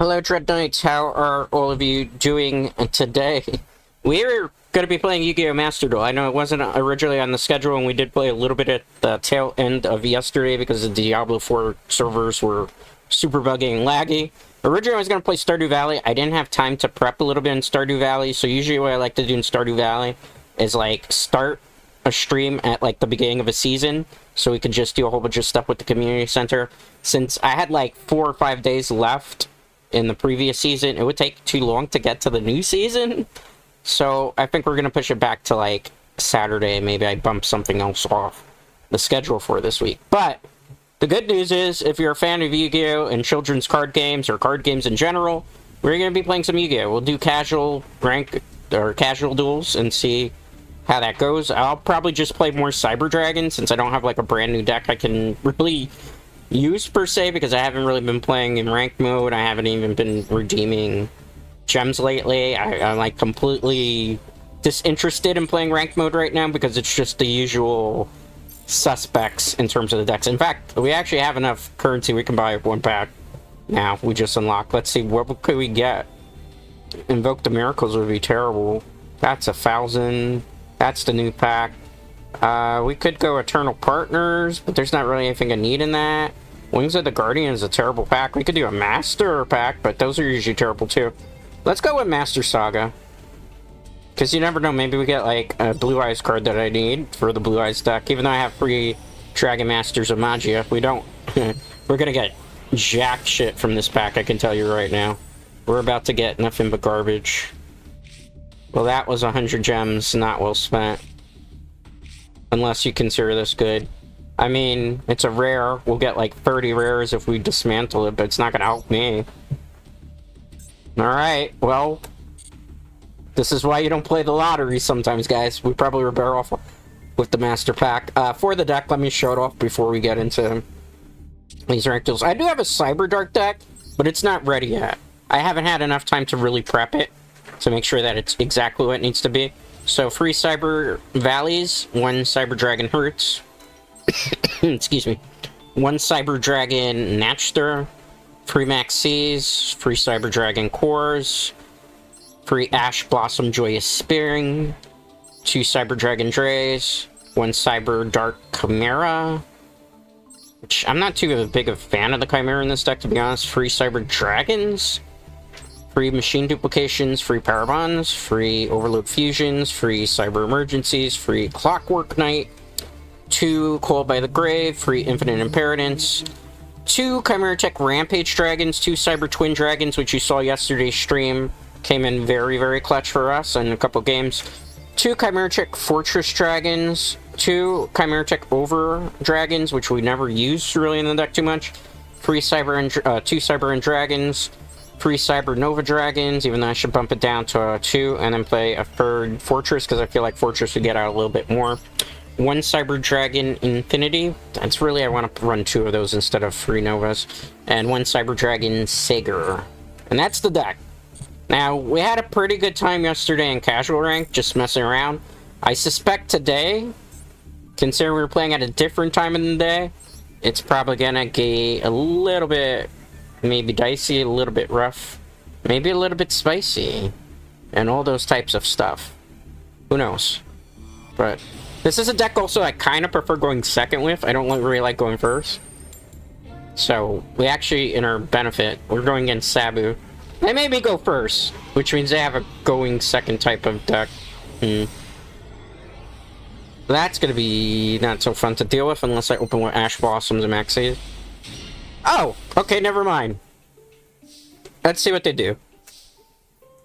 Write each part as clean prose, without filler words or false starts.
Hello, Dread Knights. How are all of you doing today? We're going to be playing Yugioh Master Duel. I know it wasn't originally on the schedule, and we did play a little bit at the tail end of yesterday because the Diablo 4 servers were super buggy and laggy. Originally, I was going to play Stardew Valley. I didn't have time to prep a little bit in Stardew Valley, so usually what I like to do in Stardew Valley is, like, start a stream at, like, the beginning of a season, so we could just do a whole bunch of stuff with the community center. Since I had, like, 4 or 5 days left in the previous season, it would take too long to get to the new season. So I think we're going to push it back to, like, Saturday. Maybe I bump something else off the schedule for this week. But the good news is, if you're a fan of Yu-Gi-Oh! And children's card games, or card games in general, we're going to be playing some Yu-Gi-Oh! We'll do casual rank, or casual duels, and see how that goes. I'll probably just play more Cyber Dragon, since I don't have, like, a brand new deck I can really use, per se, because I haven't really been playing in ranked mode. I haven't even been redeeming gems lately. I'm like completely disinterested in playing ranked mode right now because it's just the usual suspects in terms of the decks. In fact, we actually have enough currency we can buy one pack now. We just unlocked. Let's see, what could we get? Invoke the Miracles would be terrible. That's 1,000. That's the new pack. We could go Eternal Partners, but there's not really anything I need in that. Wings of the Guardian is a terrible pack. We could do a Master pack, but those are usually terrible too. Let's go with Master Saga. Because you never know, maybe we get like a Blue Eyes card that I need for the Blue Eyes deck. Even though I have 3 Dragon Masters of Magia, we don't. We're gonna get jack shit from this pack, I can tell you right now. We're about to get nothing but garbage. Well, that was 100 gems, not well spent. Unless you consider this good. I mean, it's a rare. We'll get like 30 rares if we dismantle it, but it's not gonna help me. Alright, well, this is why you don't play the lottery sometimes, guys. We probably were better off with the Master Pack. For the deck, let me show it off before we get into these rank deals. I do have a Cyber Dark deck, but it's not ready yet. I haven't had enough time to really prep it to make sure that it's exactly what it needs to be. So, 3 Cyber Valleys, 1 Cyber Dragon Hertz, excuse me, 1 Cyber Dragon Natchster, 3 Maxis, 3 Cyber Dragon Cores, 3 Ash Blossom Joyous Spearing, 2 Cyber Dragon Drays, 1 Cyber Dark Chimera, which I'm not too big of a fan of the Chimera in this deck, to be honest. 3 Cyber Dragons, 3 Machine Duplications, 3 Power Bonds, 3 Overload Fusions, 3 Cyber Emergencies, 3 Clockwork Knight, 2 Called by the Grave, 3 Infinite Impertinence, 2 Chimera Tech Rampage Dragons, 2 Cyber Twin Dragons, which you saw yesterday's stream, came in very, very clutch for us in a couple games, 2 Chimera Tech Fortress Dragons, 2 Chimera Tech Over Dragons, which we never used really in the deck too much, 2 Cyber and Dragons, 3 Cyber Nova Dragons, even though I should bump it down to 2, and then play a 3rd Fortress, because I feel like Fortress would get out a little bit more. 1 Cyber Dragon Infinity. That's really, I want to run 2 of those instead of 3 Novas. And 1 Cyber Dragon Sager. And that's the deck. Now, we had a pretty good time yesterday in casual rank, just messing around. I suspect today, considering we were playing at a different time in the day, it's probably gonna get a little bit, maybe dicey, a little bit rough, maybe a little bit spicy, and all those types of stuff. Who knows? But this is a deck also I kind of prefer going second with. I don't really like going first. So, we actually, in our benefit, we're going against Sabu. They made me go first, which means they have a going second type of deck. That's gonna be not so fun to deal with unless I open with Ash Blossoms and Maxis. Oh! Okay, never mind. Let's see what they do.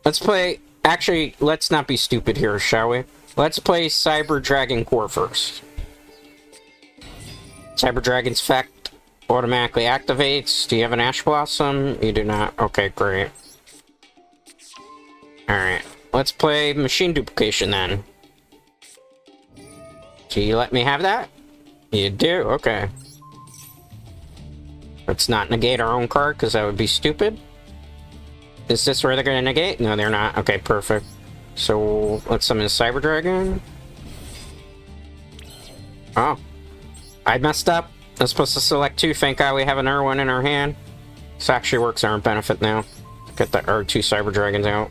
Let's play... Actually, let's not be stupid here, shall we? Let's play Cyber Dragon Core first. Cyber Dragon's effect automatically activates. Do you have an Ash Blossom? You do not. Okay, great. Alright. Let's play Machine Duplication then. Do you let me have that? You do? Okay. Let's not negate our own card, because that would be stupid. Is this where they're going to negate? No, they're not. Okay, perfect. So, let's summon Cyber Dragon. Oh. I messed up. I was supposed to select 2. Thank God we have another one in our hand. This actually works in our benefit now. Get the R2 Cyber Dragons out.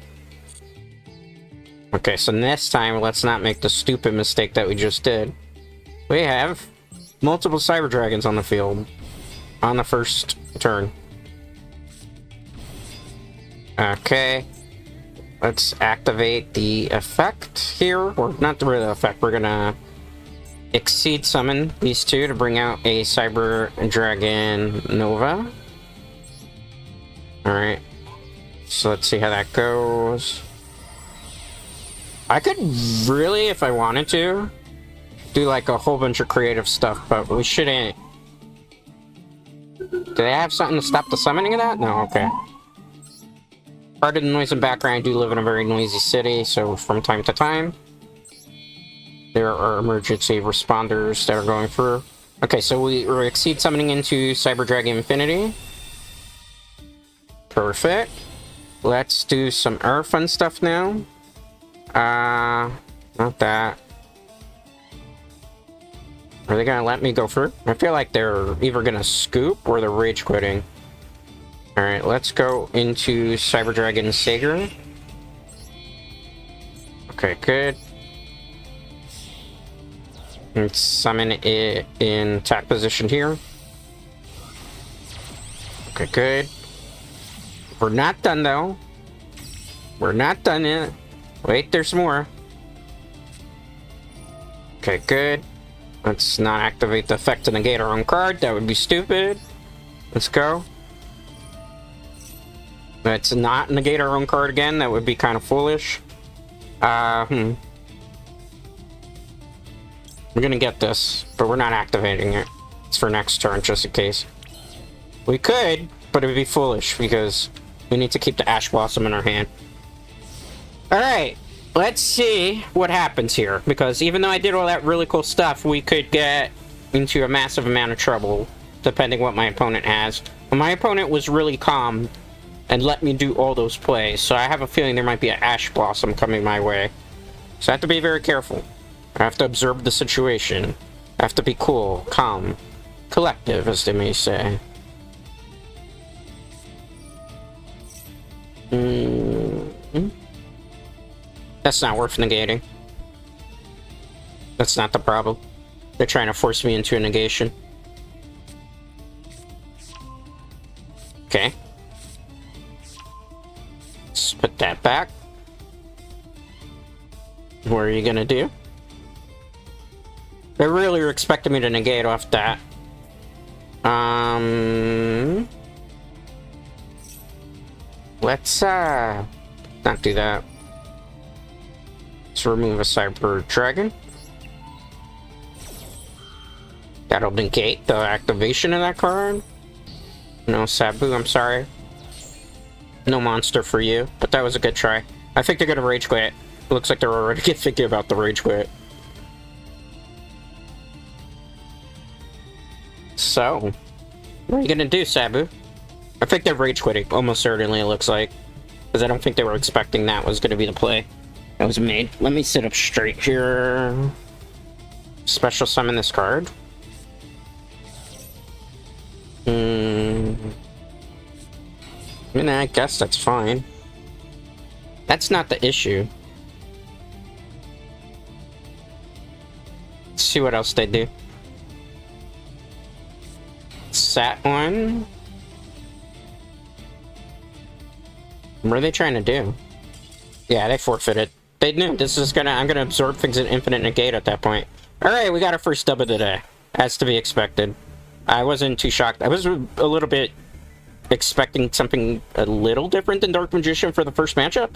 Okay, so this time, let's not make the stupid mistake that we just did. We have multiple Cyber Dragons on the field on the first turn. Okay. Let's activate the effect here. Or not the real effect. We're gonna Exceed summon these two to bring out a Cyber Dragon Nova. Alright. So let's see how that goes. I could really, if I wanted to, do like a whole bunch of creative stuff, but we shouldn't. Do they have something to stop the summoning of that? No, okay. Pardon the noise in the background, I do live in a very noisy city, so from time to time, there are emergency responders that are going through. Okay, so we're Exceed summoning into Cyber Dragon Infinity. Perfect. Let's do some our fun stuff now. Not that. Are they gonna let me go through? I feel like they're either gonna scoop or they're rage quitting. Alright, let's go into Cyber Dragon Sager. Okay, good. Let's summon it in attack position here. Okay, good. We're not done though. We're not done yet. Wait, there's more. Okay, good. Let's not activate the effect to negate our own card. That would be stupid. Let's go. Let's not negate our own card again. That would be kind of foolish. We're gonna get this, but we're not activating it. It's for next turn, just in case. We could, but it would be foolish because we need to keep the Ash Blossom in our hand. Alright, let's see what happens here. Because even though I did all that really cool stuff, we could get into a massive amount of trouble, depending what my opponent has. And my opponent was really calm and let me do all those plays, so I have a feeling there might be an Ash Blossom coming my way. So I have to be very careful. I have to observe the situation. I have to be cool, calm, collective, as they may say. That's not worth negating. That's not the problem. They're trying to force me into a negation. Okay. Let's put that back. What are you gonna do? They really were expecting me to negate off that. Let's not do that. Let's remove a Cyber Dragon. That'll negate the activation of that card. No, Sabu, I'm sorry. No monster for you, but that was a good try. I think they're gonna rage quit. Looks like they're already thinking about the rage quit. So, what are you gonna do, Sabu? I think they're rage quitting, almost certainly, it looks like. Because I don't think they were expecting that was gonna be the play that was made. Let me sit up straight here. Special summon this card. I mean, I guess that's fine. That's not the issue. Let's see what else they do. Sat one. What are they trying to do? Yeah, they forfeited. They knew this is gonna. I'm gonna absorb things in infinite negate at that point. All right, we got our first dub of the day, as to be expected. I wasn't too shocked. I was a little bit expecting something a little different than Dark Magician for the first matchup,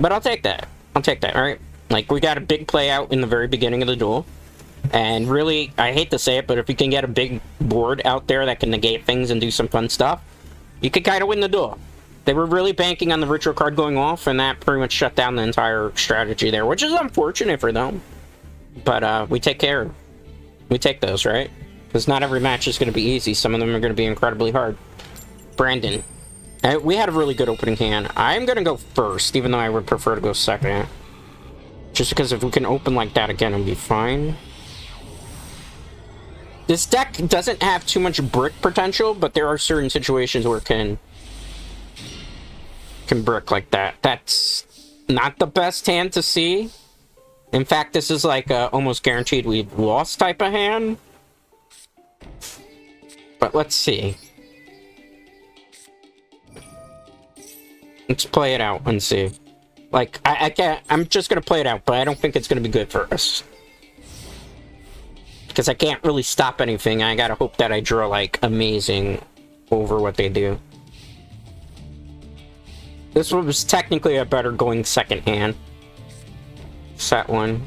but I'll take that. I'll take that. All right, like we got a big play out in the very beginning of the duel, and really, I hate to say it, but if you can get a big board out there that can negate things and do some fun stuff, you could kind of win the duel. They were really banking on the ritual card going off, and that pretty much shut down the entire strategy there, which is unfortunate for them. But we take care. We take those, right? Because not every match is going to be easy. Some of them are going to be incredibly hard. Brandon. We had a really good opening hand. I'm going to go first, even though I would prefer to go second. Just because if we can open like that again, it'll be fine. This deck doesn't have too much brick potential, but there are certain situations where it can can brick like that. That's not the best hand to see. In fact, this is like a almost guaranteed we've lost type of hand. But let's see. Let's play it out and see. Like, I can't... I'm just gonna play it out, but I don't think it's gonna be good for us. Because I can't really stop anything. I gotta hope that I draw, like, amazing over what they do. This one was technically a better going second hand. Set one.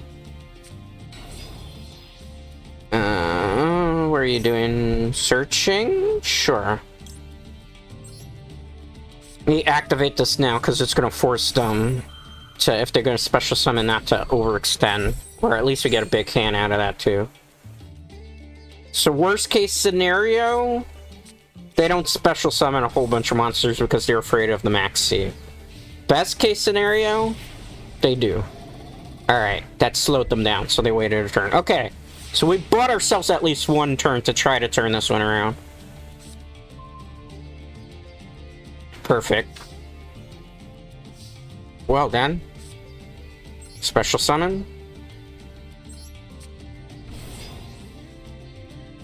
What are you doing? Searching? Sure. We activate this now because it's going to force them to, if they're going to special summon, not to overextend. Or at least we get a big hand out of that too. So worst case scenario, they don't special summon a whole bunch of monsters because they're afraid of the max C. Best case scenario, they do. Alright, that slowed them down, so they waited a turn. Okay, so we bought ourselves at least one turn to try to turn this one around. Perfect. Well done. Special summon.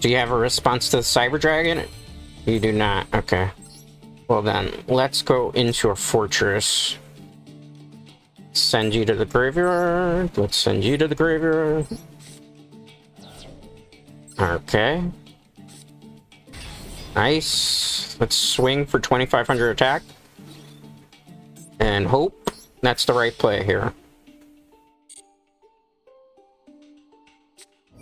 Do you have a response to the Cyber Dragon? You do not. Okay. Well then, let's go into a fortress. Send you to the graveyard. Let's send you to the graveyard. Okay. Nice. Let's swing for 2,500 attack. And hope that's the right play here.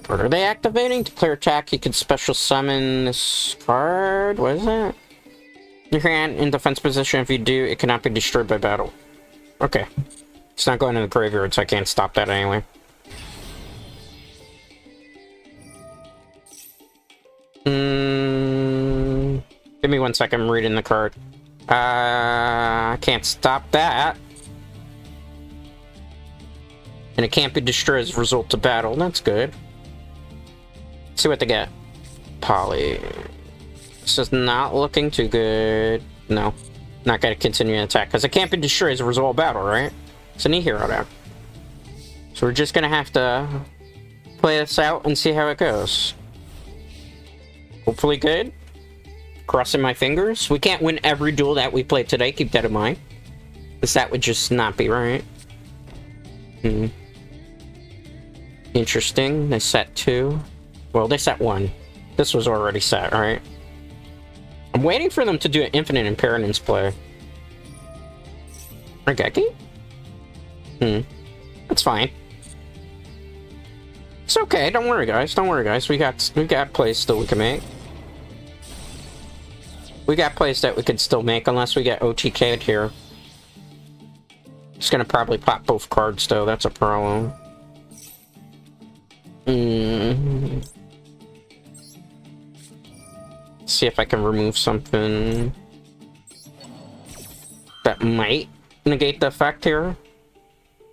What are they activating? Declare attack. You can special summon this card. What is that? Your hand in defense position. If you do, it cannot be destroyed by battle. Okay. It's not going in the graveyard, so I can't stop that anyway. Give me 1 second, I'm reading the card. I can't stop that. And it can't be destroyed as a result of battle. That's good. Let's see what they get. Poly. This is not looking too good. No. Not gonna continue an attack, because it can't be destroyed as a result of battle, right? It's a neat hero there. So we're just gonna have to play this out and see how it goes. Hopefully good. Crossing my fingers. We can't win every duel that we play today, keep that in mind. Because that would just not be right. Interesting. They set 2. Well, they set 1. This was already set, right? I'm waiting for them to do an infinite impermanence play. Regeki? That's fine. It's okay, don't worry guys, don't worry guys. We got plays still we can make. We got plays that we could still make unless we get OTK'd here. It's gonna probably pop both cards though, that's a problem. See if I can remove something that might negate the effect here.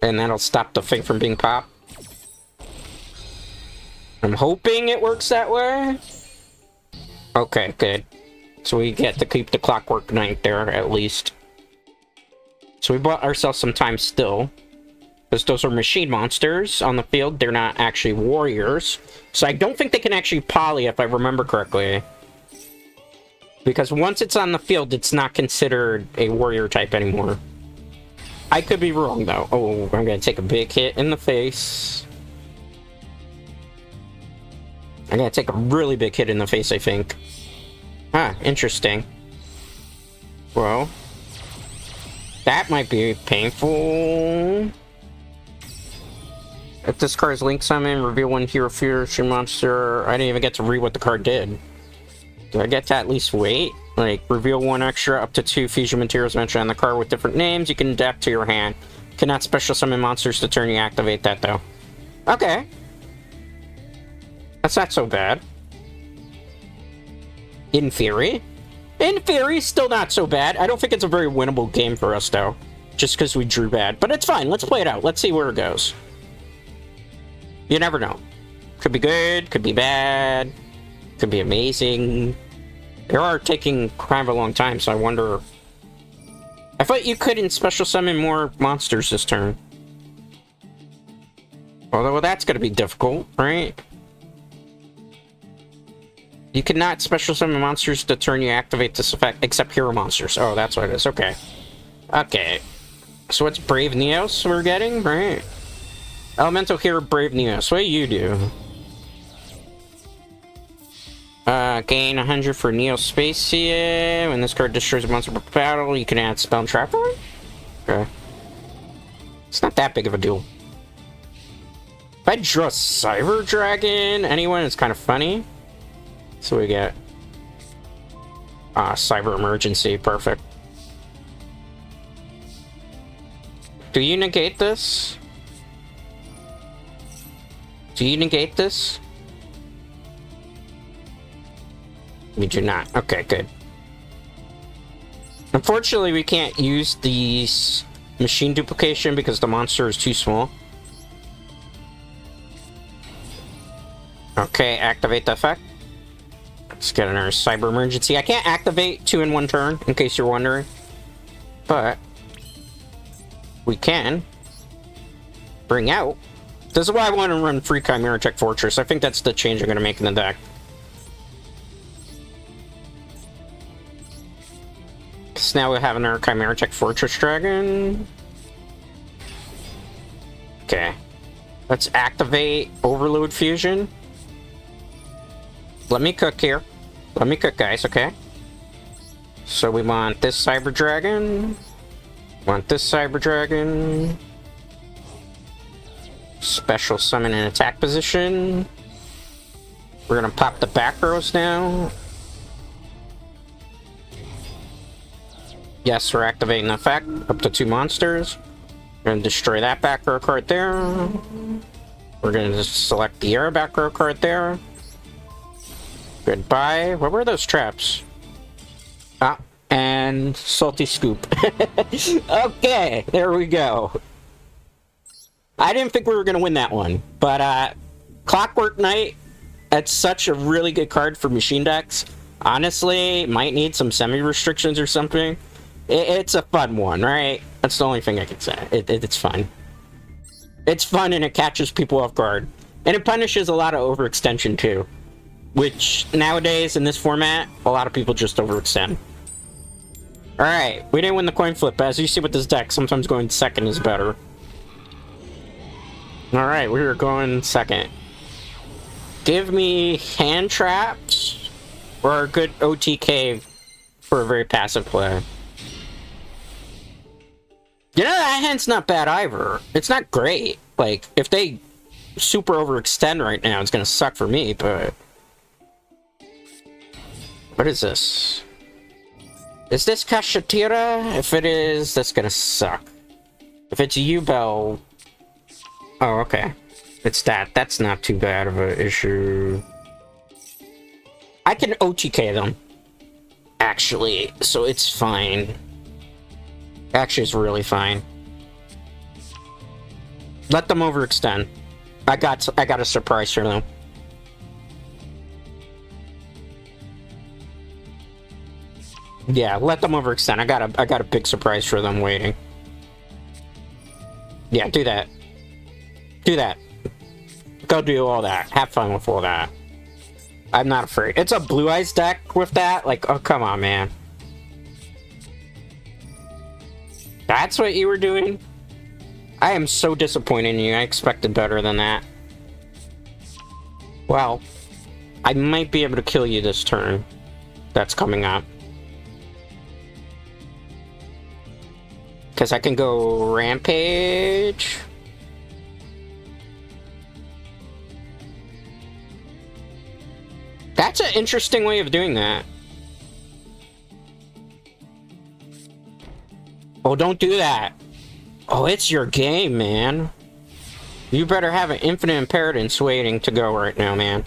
And that'll stop the thing from being popped. I'm hoping it works that way. Okay, good. So we get to keep the Clockwork Knight there, at least. So we bought ourselves some time still. Because those are machine monsters on the field. They're not actually warriors. So I don't think they can actually poly, if I remember correctly. Because once it's on the field, it's not considered a warrior type anymore. I could be wrong, though. Oh, I'm gonna take a big hit in the face. I'm gonna take a really big hit in the face, I think. Huh, interesting. Well, that might be painful. If this card is Link Summon, reveal one hero fusion monster. I didn't even get to read what the card did. Do I get to at least wait? Like, reveal one extra up to 2 fusion materials mentioned on the card with different names. You can adapt to your hand. Cannot special summon monsters to turn you activate that, though. Okay. That's not so bad. In theory. In theory, still not so bad. I don't think it's a very winnable game for us, though. Just because we drew bad. But it's fine. Let's play it out. Let's see where it goes. You never know. Could be good. Could be bad. Could be amazing. They are taking kind of a long time, so I wonder I thought you couldn't special summon more monsters this turn. Although that's gonna be difficult, right? You cannot special summon monsters the turn you activate this effect, except hero monsters. Oh, that's what it is. Okay. Okay. So it's Brave Neos we're getting, right? Elemental Hero Brave Neos. What do you do? Gain 100 for Neospacia. When this card destroys a monster per battle, you can add Spell and Trap. Okay. It's not that big of a deal. If I draw Cyber Dragon, anyone, it's kind of funny. So we get Cyber Emergency. Perfect. Do you negate this? Do you negate this? We do not. Okay, good. Unfortunately, we can't use these machine duplication because the monster is too small. Okay, activate the effect. Let's get another Cyber Emergency. I can't activate 2 in 1 turn, in case you're wondering. But we can bring out. This is why I want to run free Chimera Tech Fortress. I think that's the change I'm going to make in the deck. So now we have another Chimera Tech Fortress Dragon. Okay. Let's activate Overload Fusion. Let me cook here. Let me cook, guys, okay? So we want this Cyber Dragon. Want this Cyber Dragon. Special summon in attack position. We're gonna pop the back rows now. Yes, we're activating the effect. Up to 2 monsters. We're gonna destroy that back row card there. We're gonna just select the arrow back row card there. Goodbye. What were those traps? Ah, and Salty Scoop. Okay, there we go. I didn't think we were gonna win that one, but Clockwork Knight, that's such a really good card for machine decks. Honestly, might need some semi-restrictions or something. It's a fun one, right? That's the only thing I can say. It's fun. It's fun and it catches people off guard. And it punishes a lot of overextension too. Which, nowadays, in this format, a lot of people just overextend. Alright, we didn't win the coin flip, but as you see with this deck, sometimes going second is better. Alright, we are going second. Give me hand traps, or a good OTK for a very passive play. You know, that hand's not bad either. It's not great. Like, if they super overextend right now, it's gonna suck for me, but... What is this? Is this Kashatira? If it is, that's gonna suck. If it's Yubel... Oh, okay. It's that. That's not too bad of an issue. I can OTK them. Actually, so it's fine. Actually, it's really fine. Let them overextend. I got a surprise for them. Yeah, let them overextend. I got a big surprise for them waiting. Yeah, do that. Do that. Go do all that. Have fun with all that. I'm not afraid. It's a Blue Eyes deck with that? Like, oh, come on, man. That's what you were doing? I am so disappointed in you. I expected better than that. Well, I might be able to kill you this turn. That's coming up. Because I can go Rampage. That's an interesting way of doing that. Oh, don't do that. Oh, it's your game, man. You better have an Infinite Impertinence waiting to go right now, man.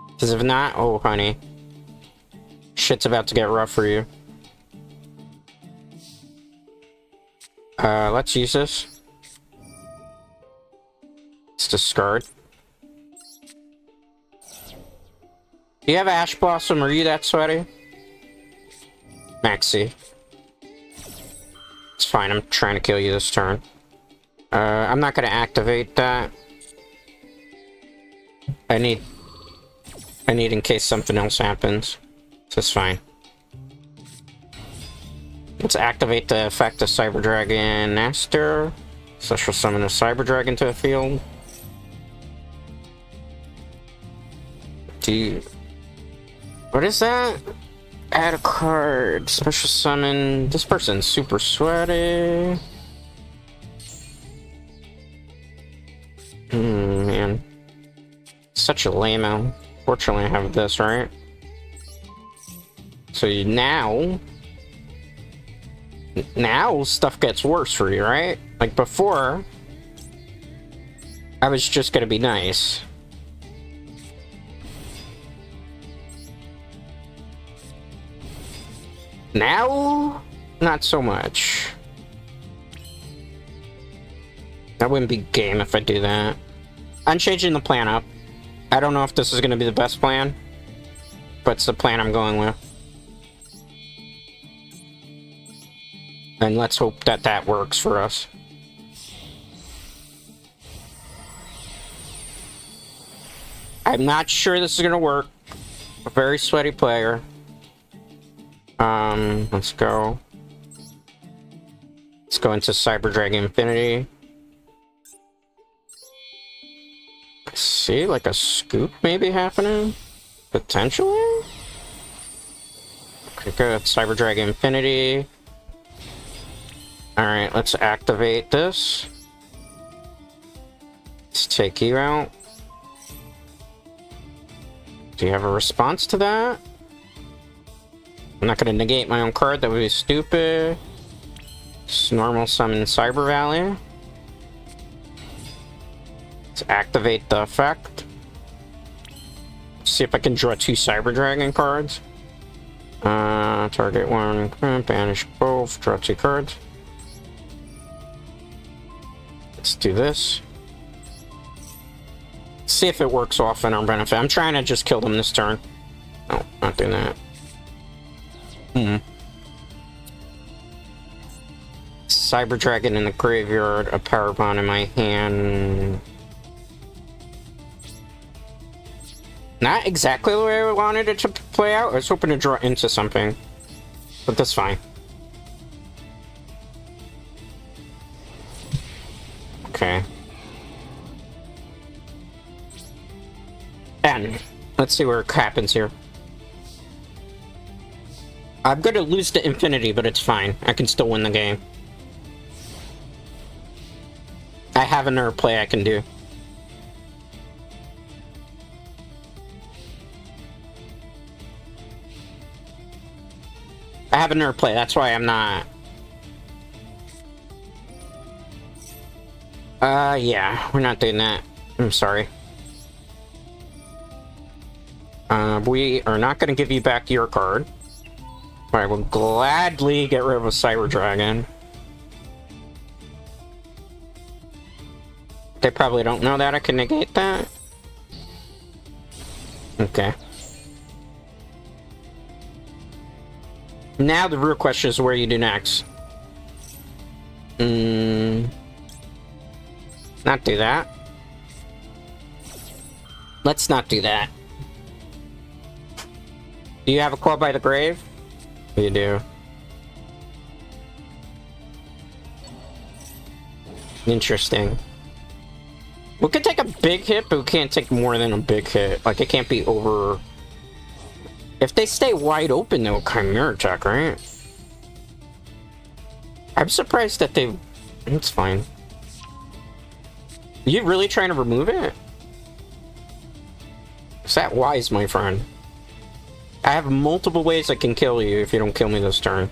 Because if not, oh, honey. Shit's about to get rough for you. Let's use this. Let's discard. Do you have Ash Blossom? Are you that sweaty? Maxi. fine. I'm trying to kill you this turn. I'm not gonna activate that. I need in case something else happens. This is fine. Let's activate the effect of Cyber Dragon Master. Special summon a Cyber Dragon to the field. What is that? Add a card. Special summon. This person's super sweaty. Man. Such a lame-o. Fortunately, I have this, right? So now stuff gets worse for you, right? Like before, I was just gonna be nice. Now, not so much. That wouldn't be game if I do that. I'm changing the plan up. I don't know if this is going to be the best plan, but it's the plan I'm going with. And let's hope that that works for us. I'm not sure this is going to work. A very sweaty player. Let's go. Let's go into Cyber Dragon Infinity. See, like a scoop maybe happening? Potentially? Okay, good. Cyber Dragon Infinity. Alright, let's activate this. Let's take you out. Do you have a response to that? I'm not gonna negate my own card, that would be stupid. Just normal summon Cyber Valley. Let's activate the effect. See if I can draw 2 Cyber Dragon cards. Target 1, banish both, draw 2 cards. Let's do this. See if it works off in our benefit. I'm trying to just kill them this turn. No, not doing that. Cyber Dragon in the graveyard, a Power Bond in my hand. Not exactly the way I wanted it to play out. I was hoping to draw into something, but that's fine. Okay. And let's see what happens here. I'm gonna lose to Infinity, but it's fine. I can still win the game. I have another play I can do. I have another play, that's why I'm not... yeah, we're not doing that. I'm sorry. We are not gonna give you back your card. I will gladly get rid of a Cyber Dragon. They probably don't know that I can negate that. Okay. Now the real question is where you do next. Not do that. Let's not do that. Do you have a Call by the Grave? You do. Interesting. We could take a big hit, but we can't take more than a big hit. Like, it can't be over... If they stay wide open, they'll Chimera attack, right? I'm surprised that they... It's fine. Are you really trying to remove it? Is that wise, my friend? I have multiple ways I can kill you if you don't kill me this turn.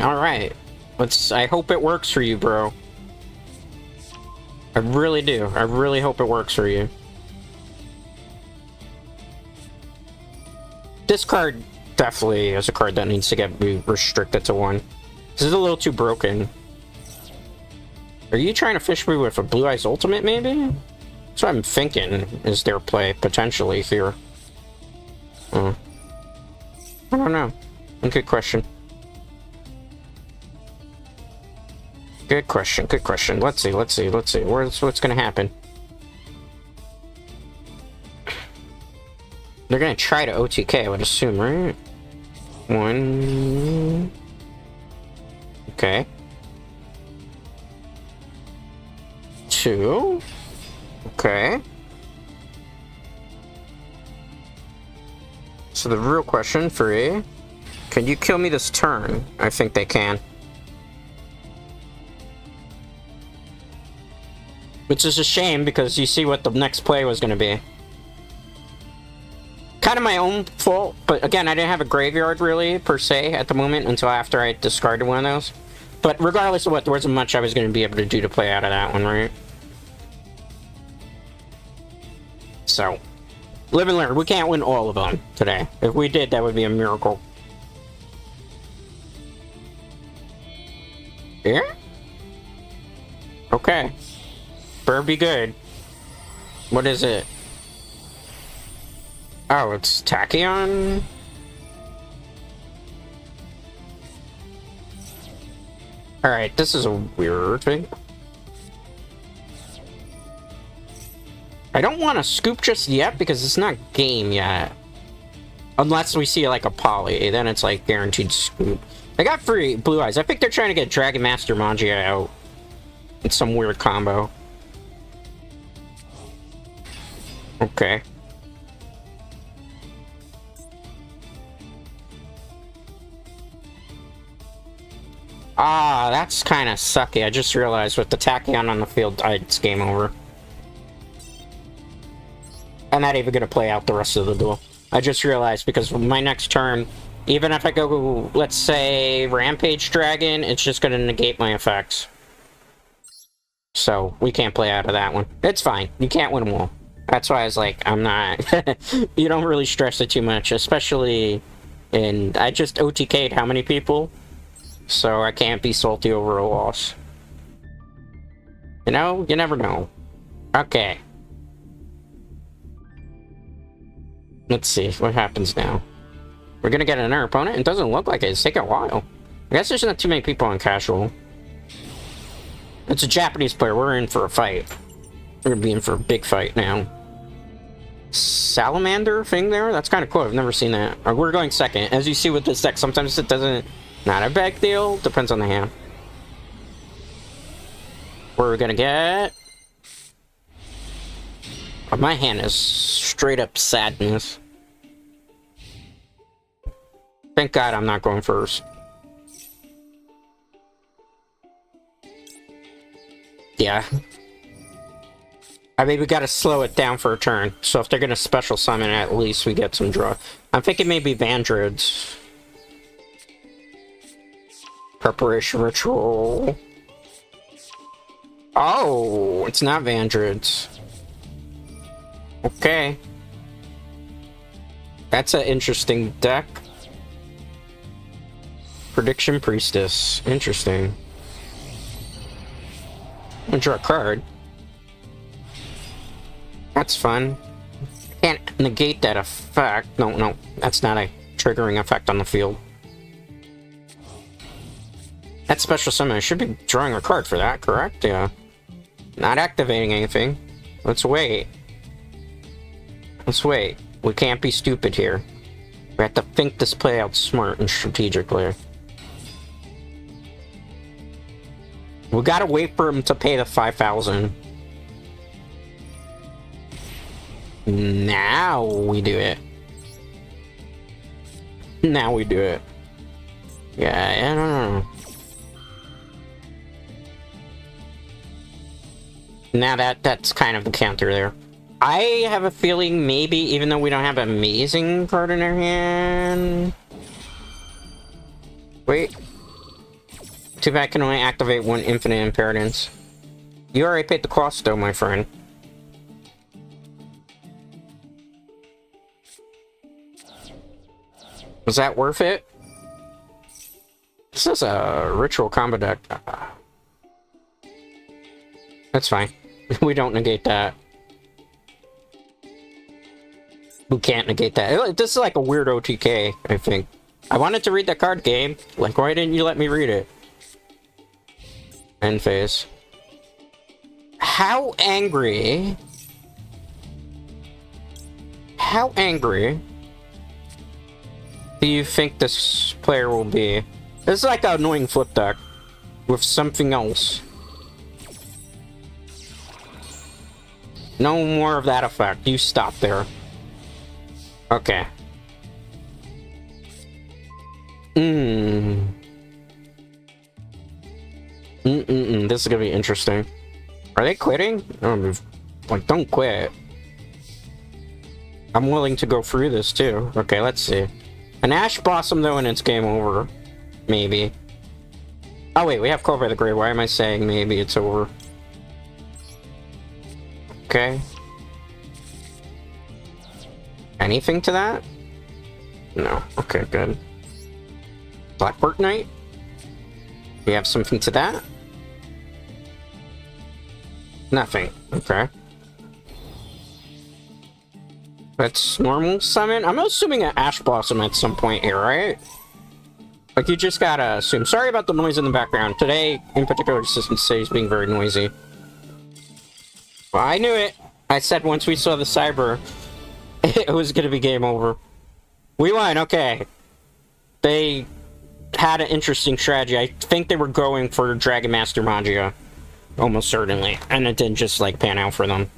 Alright. I hope it works for you, bro. I really do. I really hope it works for you. This card definitely is a card that needs to get restricted to 1. This is a little too broken. Are you trying to fish me with a Blue Eyes Ultimate, maybe? That's what I'm thinking is their play, potentially, here. Oh. I don't know. Good question. Good question, good question. Let's see. What's gonna happen? They're gonna try to OTK, I would assume, right? One... Okay. Two... Okay. So the real question for A... Can you kill me this turn? I think they can. Which is a shame, because you see what the next play was gonna be. Kind of my own fault, but again, I didn't have a graveyard really, per se, at the moment, until after I discarded one of those. But regardless of what, there wasn't much I was going to be able to do to play out of that one, right? So, live and learn. We can't win all of them today. If we did, that would be a miracle. Yeah? Okay. Better be good. What is it? Oh, it's Tachyon? Alright, this is a weird thing. I don't want to scoop just yet because it's not game yet. Unless we see like a poly, then it's like guaranteed scoop. I got free blue eyes. I think they're trying to get Dragon Master Mangia out. It's some weird combo. Okay. Ah, that's kind of sucky. I just realized with the Tachyon on the field, it's game over. I'm not even gonna play out the rest of the duel. I just realized because my next turn, even if I go, let's say, Rampage Dragon, it's just gonna negate my effects. So, we can't play out of that one. It's fine. You can't win them all. That's why I was like, I'm not... You don't really stress it too much, especially in... I just OTK'd how many people? So I can't be salty over a loss. You know? You never know. Okay. Let's see what happens now. We're gonna get another opponent? It doesn't look like it. It's taking a while. I guess there's not too many people on casual. It's a Japanese player. We're in for a fight. We're gonna be in for a big fight now. Salamander thing there? That's kind of cool. I've never seen that. We're going second. As you see with this deck, sometimes it doesn't... Not a big deal. Depends on the hand. What are we gonna get? Oh, my hand is straight up sadness. Thank God I'm not going first. Yeah. I mean, we gotta slow it down for a turn. So if they're gonna special summon, at least we get some draw. I'm thinking maybe Vandroids. Preparation Ritual. Oh, it's not Vandroids. Okay. That's an interesting deck. Prediction Priestess. Interesting. I'm gonna draw a card. That's fun. Can't negate that effect. No, that's not a triggering effect on the field. That's special summon. I should be drawing a card for that, correct? Yeah. Not activating anything. Let's wait. Let's wait. We can't be stupid here. We have to think this play out smart and strategically. We gotta wait for him to pay the 5,000. Now we do it. Now we do it. Yeah, I don't know. Now that's kind of the counter there. I have a feeling maybe, even though we don't have an amazing card in our hand... Wait. Too bad I can only activate one infinite impermanence. You already paid the cost though, my friend. Was that worth it? This is a ritual combo deck. That's fine. We don't negate that. We can't negate that. This is like a weird OTK, I think. I wanted to read the card game. Like, why didn't you let me read it? End phase. How angry... How angry do you think this player will be? This is like an annoying flip deck with something else. No more of that effect. You stop there. Okay. This is gonna be interesting. Are they quitting? Like, don't quit. I'm willing to go through this too. Okay, let's see. An Ash Blossom though, and it's game over. Maybe. Oh wait, we have Call by the Grave. Why am I saying maybe it's over? Okay. Anything to that? No. Okay, good. Blackbird Knight? We have something to that? Nothing. Okay. That's normal summon? I'm assuming an Ash Blossom at some point here, right? Like, you just gotta assume. Sorry about the noise in the background. Today, in particular, System City is being very noisy. Well, I knew it. I said once we saw the Cyber, it was gonna be game over. We won, okay. They had an interesting strategy. I think they were going for Dragon Master Magia. Almost certainly. And it didn't just, like, pan out for them.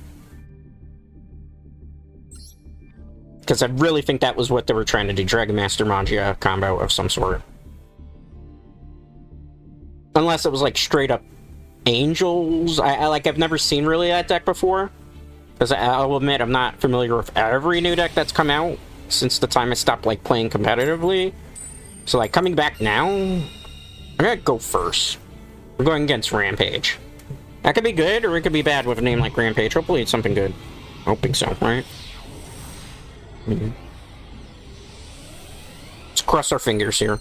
Because I really think that was what they were trying to do. Dragon Master Magia combo of some sort. Unless it was, like, straight up Angels. I've never seen really that deck before. Because I'll admit, I'm not familiar with every new deck that's come out since the time I stopped, like, playing competitively. So, like, coming back now, I'm gonna go first. We're going against Rampage. That could be good, or it could be bad with a name like Rampage. Hopefully it's something good. Hoping so, right? Let's cross our fingers here.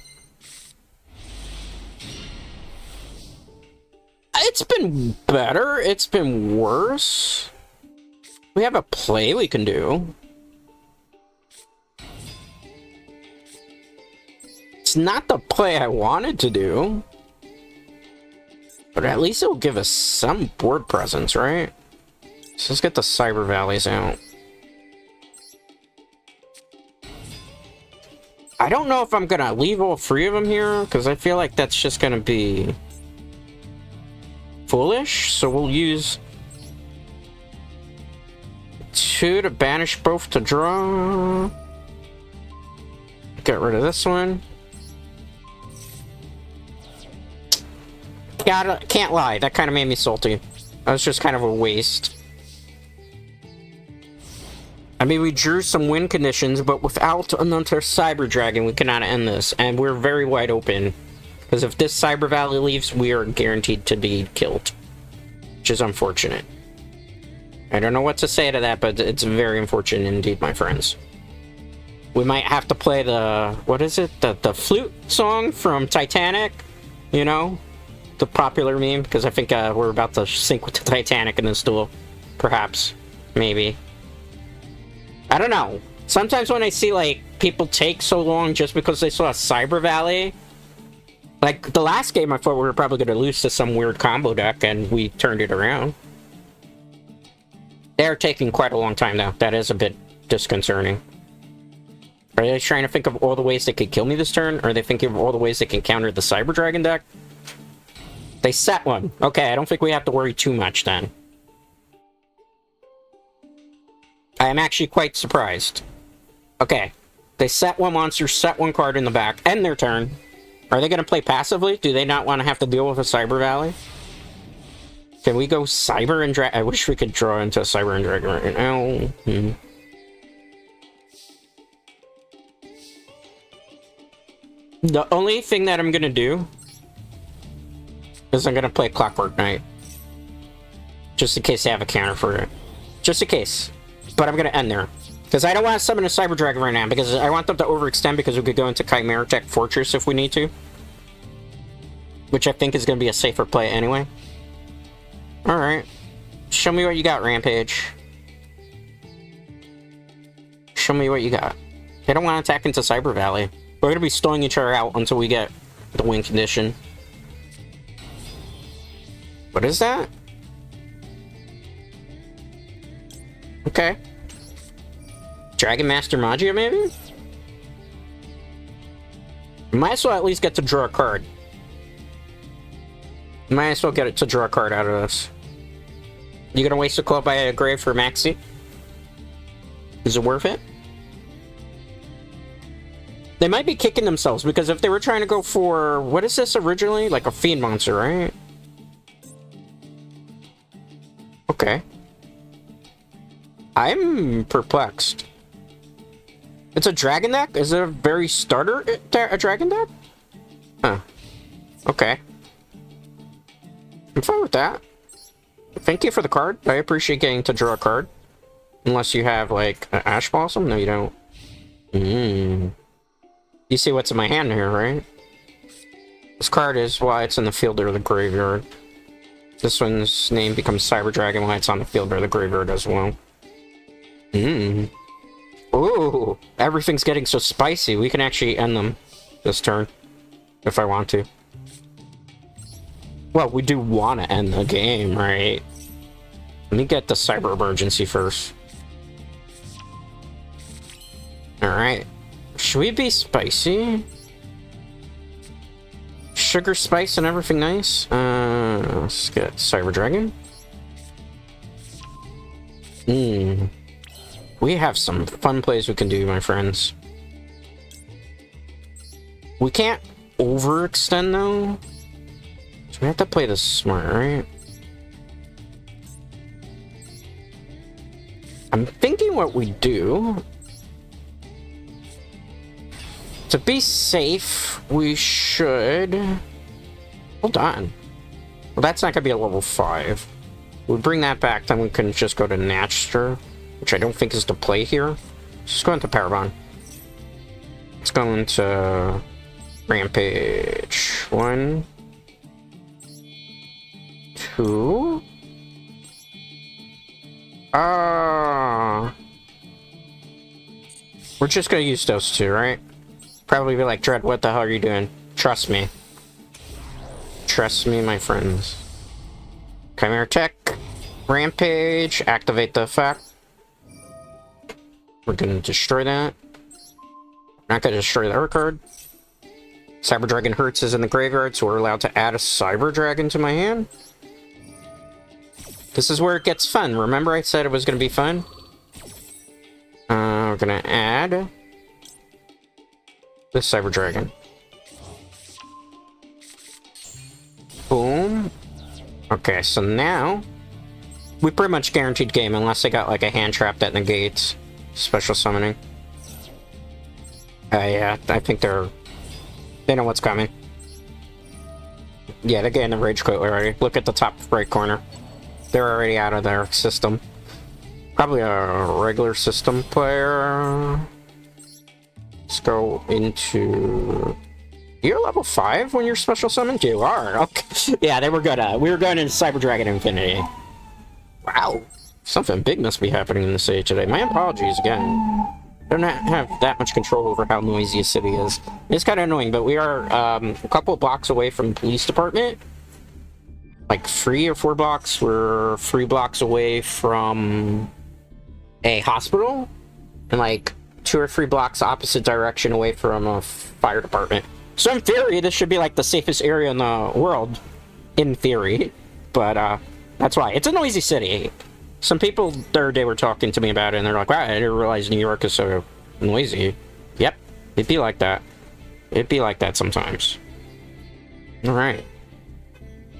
It's been better. It's been worse. We have a play we can do. It's not the play I wanted to do. But at least it'll give us some board presence, right? So let's get the Cyber Valleys out. I don't know if I'm gonna leave all three of them here, because I feel like that's just gonna be foolish. So we'll use 2 to banish both to draw. Get rid of this one. Can't lie, that kind of made me salty. That was just kind of a waste. I mean, we drew some win conditions, but without another Cyber Dragon, we cannot end this. And we're very wide open. Because if this Cyber Valley leaves, we are guaranteed to be killed. Which is unfortunate. I don't know what to say to that, but it's very unfortunate indeed, my friends. We might have to play the... What is it? The flute song from Titanic? You know? The popular meme, because I think we're about to sync with the Titanic in this duel. Perhaps. Maybe. I don't know. Sometimes when I see, like, people take so long just because they saw a Cyber Valley... Like, the last game I thought we were probably going to lose to some weird combo deck, and we turned it around. They're taking quite a long time, though. That is a bit disconcerting. Are they trying to think of all the ways they could kill me this turn? Or are they thinking of all the ways they can counter the Cyber Dragon deck? They set one. Okay, I don't think we have to worry too much then. I am actually quite surprised. Okay. They set one monster, set one card in the back, end their turn. Are they going to play passively? Do they not want to have to deal with a Cyber Valley? Can we go Cyber and Dragon? I wish we could draw into Cyber and Dragon right now. The only thing that I'm going to do is I'm going to play Clockwork Knight. Just in case they have a counter for it. Just in case. But I'm going to end there. Because I don't want to summon a Cyber Dragon right now, because I want them to overextend, because we could go into Chimera Tech Fortress if we need to. Which I think is going to be a safer play anyway. Alright. Show me what you got, Rampage. Show me what you got. They don't want to attack into Cyber Valley. We're gonna be stalling each other out until we get the win condition. What is that? Okay. Dragon Master Magia, maybe? Might as well at least get to draw a card. Might as well get it to draw a card out of this. You gonna waste a call by a grave for Maxi? Is it worth it? They might be kicking themselves, because if they were trying to go for... What is this originally? Like a Fiend Monster, right? Okay. I'm perplexed. It's a dragon deck? Is it a very starter a dragon deck? Huh. Okay. I'm fine with that. Thank you for the card. I appreciate getting to draw a card. Unless you have, like, an Ash Blossom? No, you don't. You see what's in my hand here, right? This card is why it's in the field or the graveyard. This one's name becomes Cyber Dragon while it's on the field or the graveyard as well. Ooh, everything's getting so spicy. We can actually end them this turn, if I want to. Well, we do want to end the game, right? Let me get the Cyber Emergency first. Alright. Should we be spicy? Sugar, spice, and everything nice? Let's get Cyber Dragon. We have some fun plays we can do, my friends. We can't overextend, though. So we have to play this smart, right? I'm thinking what we do... To be safe, we should... Hold on. Well, that's not gonna be a level 5. We bring that back, then we can just go to Natcher, which I don't think is the play here. Just go into Parabon. Let's go into Rampage. 1, 2. We're just gonna use those two, right? Probably be like, Dread, what the hell are you doing? Trust me. Trust me, my friends. Chimera Tech. Rampage. Activate the effect. We're gonna destroy that. Not gonna destroy the other card. Cyber Dragon Hertz is in the graveyard, so we're allowed to add a Cyber Dragon to my hand. This is where it gets fun. Remember I said it was gonna be fun? We're gonna add... this Cyber Dragon. Boom. Okay, so now... we pretty much guaranteed game, unless they got like a hand trap that negates special summoning. Yeah, I think they know what's coming. Yeah, they're getting the Rage Quit already. Look at the top right corner. They're already out of their system. Probably a regular system player. Let's go into... You're level 5 when you're special summoned? You are. Okay. Yeah, they were good. We were going into Cyber Dragon Infinity. Wow. Something big must be happening in the city today. My apologies again. I don't have that much control over how noisy a city is. It's kind of annoying, but we are a couple of blocks away from the police department. Like 3 or 4 blocks. We're 3 blocks away from a hospital. And like 2 or 3 blocks opposite direction away from a fire department. So in theory, this should be like the safest area in the world. In theory. But that's why. It's a noisy city. Some people the other day were talking to me about it, and they're like, wow, I didn't realize New York is so noisy. Yep, it'd be like that. It'd be like that sometimes. Alright.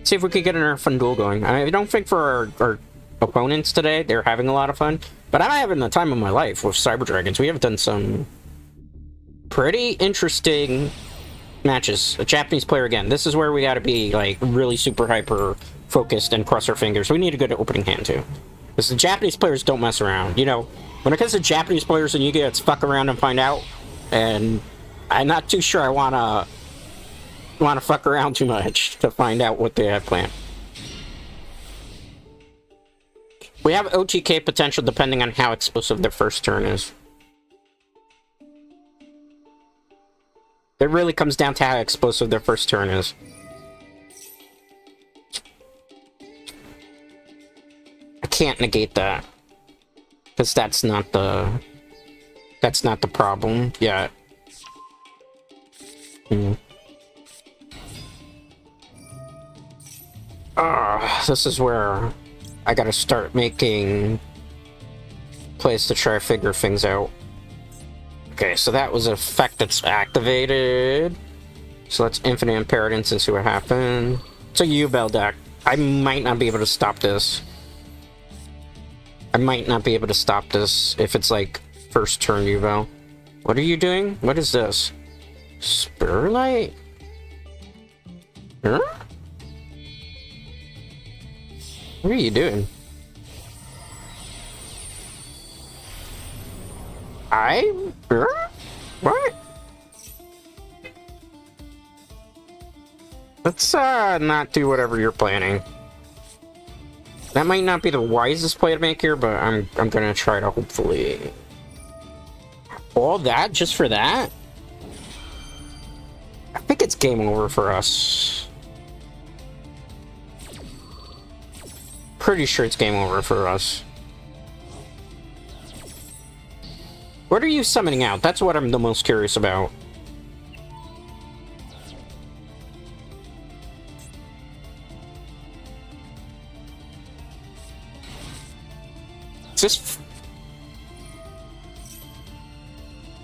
See if we could get another fun duel going. I don't think for our opponents today, they're having a lot of fun. But I'm having the time of my life with Cyber Dragons. We have done some pretty interesting matches. A Japanese player again. This is where we gotta be, like, really super hyper focused and cross our fingers. We need a good opening hand, too. Because the Japanese players don't mess around. You know, when it comes to Japanese players in Yu-Gi-Oh, it's fuck around and find out. And I'm not too sure I wanna fuck around too much to find out what they have planned. We have OTK potential depending on how explosive their first turn is. It really comes down to how explosive their first turn is. I can't negate that. Because that's not the problem yet. This is where I gotta start making plays to try to figure things out. Okay, so that was an effect that's activated. So let's infinite impertinence and see what happens. It's a U-Bell deck. I might not be able to stop this. I might not be able to stop this if it's like first turn U-Bell. What are you doing? What is this? Spurlight? Huh? What are you doing? What? Let's not do whatever you're planning. That might not be the wisest play to make here, but I'm gonna try to hopefully. All that just for that? I think it's game over for us. Pretty sure it's game over for us. What are you summoning out? That's what I'm the most curious about.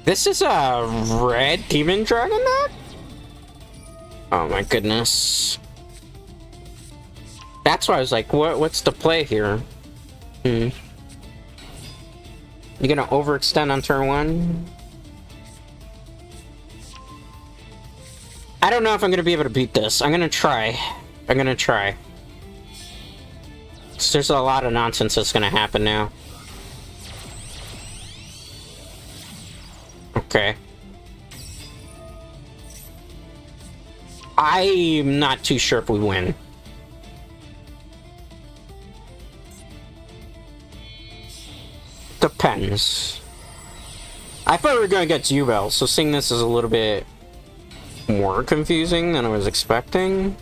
This is a red demon dragon deck? Oh my goodness. That's why I was like, what's the play here? You gonna overextend on turn 1? I don't know if I'm gonna be able to beat this. I'm gonna try. So there's a lot of nonsense that's gonna happen now. Okay. I'm not too sure if we win. Depends. I thought we were going to get U-Bell, so seeing this is a little bit more confusing than I was expecting.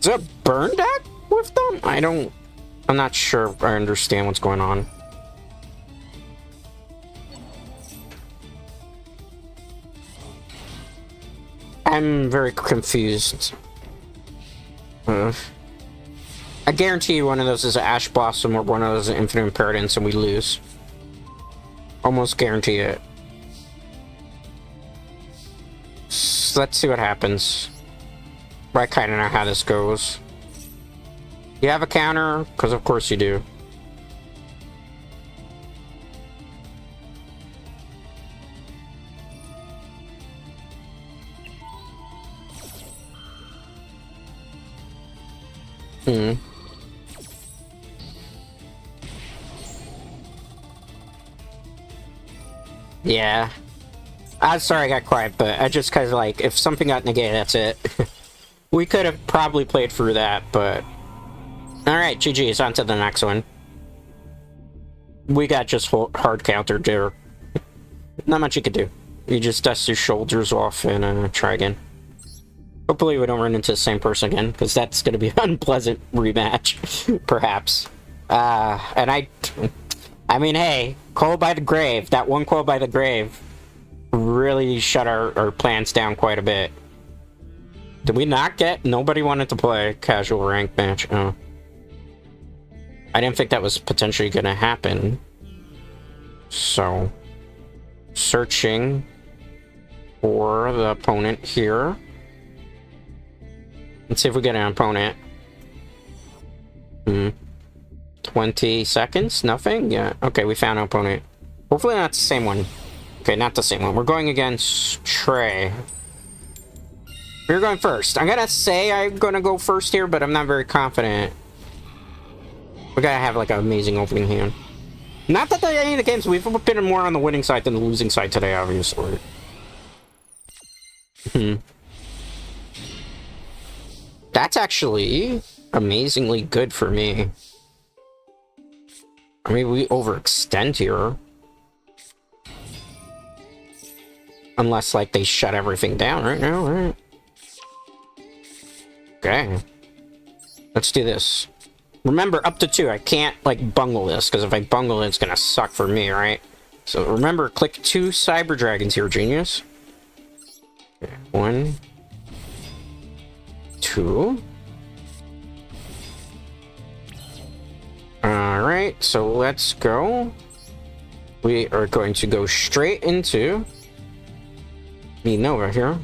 Is it a burn deck with them? I'm not sure I understand what's going on. I'm very confused. I guarantee you one of those is an Ash Blossom or one of those is Infinite Impertinence and we lose. Almost guarantee it. So let's see what happens. But I kind of know how this goes. You have a counter? Because of course you do. Yeah. I'm sorry I got quiet, but I just kind of like, if something got negated, that's it. We could have probably played through that, but... Alright, GG's, on to the next one. We got just hard countered there. Not much you could do. You just dust your shoulders off and try again. Hopefully we don't run into the same person again, because that's going to be an unpleasant rematch, perhaps. And I mean, hey, Call by the Grave, that one Call by the Grave really shut our plans down quite a bit. Did we not get... Nobody wanted to play casual rank match. Oh. I didn't think that was potentially going to happen. So, searching for the opponent here. Let's see if we get an opponent. 20 seconds? Nothing? Yeah. Okay, we found an opponent. Hopefully not the same one. Okay, not the same one. We're going against Trey. We're going first. I'm gonna say I'm gonna go first here, but I'm not very confident. We gotta have like an amazing opening hand. Not that any of the games, we've been more on the winning side than the losing side today, obviously. That's actually amazingly good for me. I mean, we overextend here. Unless, like, they shut everything down right now, right? Okay. Let's do this. Remember, up to 2. I can't, like, bungle this, because if I bungle it, it's gonna suck for me, right? So remember, click 2 Cyber Dragons here, genius. Okay, 1, 2. Alright, so let's go. We are going to go straight into the Nova here.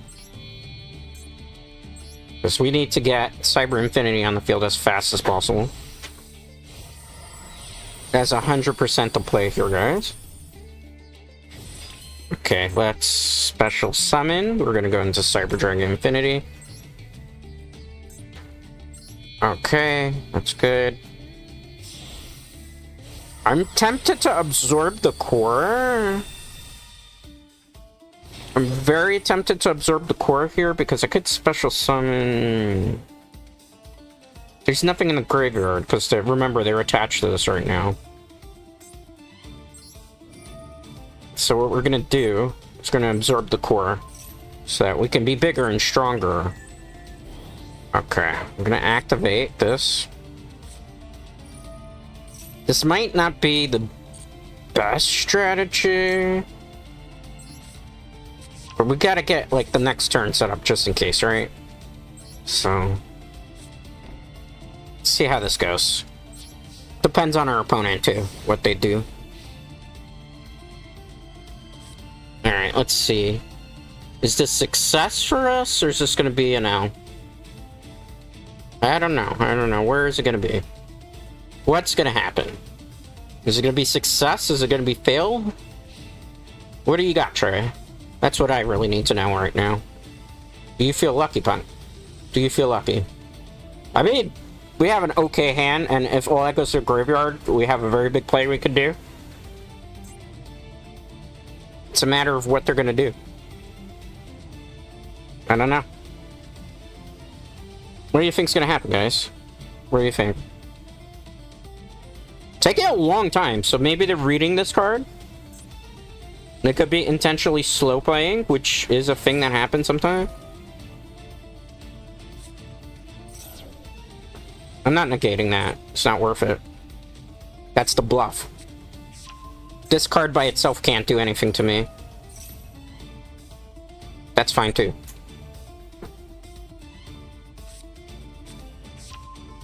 Because we need to get Cyber Infinity on the field as fast as possible. That's 100% the play here, guys. Okay, let's special summon. We're gonna go into Cyber Dragon Infinity. Okay, that's good. I'm tempted to absorb the core. I'm very tempted to absorb the core here because I could special summon. There's nothing in the graveyard because remember they're attached to this right now. So what we're gonna do is gonna absorb the core so that we can be bigger and stronger. Okay, I'm gonna activate this. This might not be the best strategy, but we gotta get like the next turn set up just in case, right? So let's see how this goes. Depends on our opponent too, what they do. Alright, let's see. Is this success for us, or is this gonna be an L? I don't know. I don't know. Where is it gonna be? What's gonna happen? Is it gonna be success? Is it gonna be fail? What do you got, Trey? That's what I really need to know right now. Do you feel lucky, Punk? Do you feel lucky? I mean, we have an okay hand, and if all that goes to the graveyard, we have a very big play we could do. It's a matter of what they're gonna do. I don't know. What do you think's gonna happen, guys? What do you think? Taking a long time, so maybe they're reading this card. It could be intentionally slow playing, which is a thing that happens sometimes. I'm not negating that. It's not worth it. That's the bluff. This card by itself can't do anything to me. That's fine too.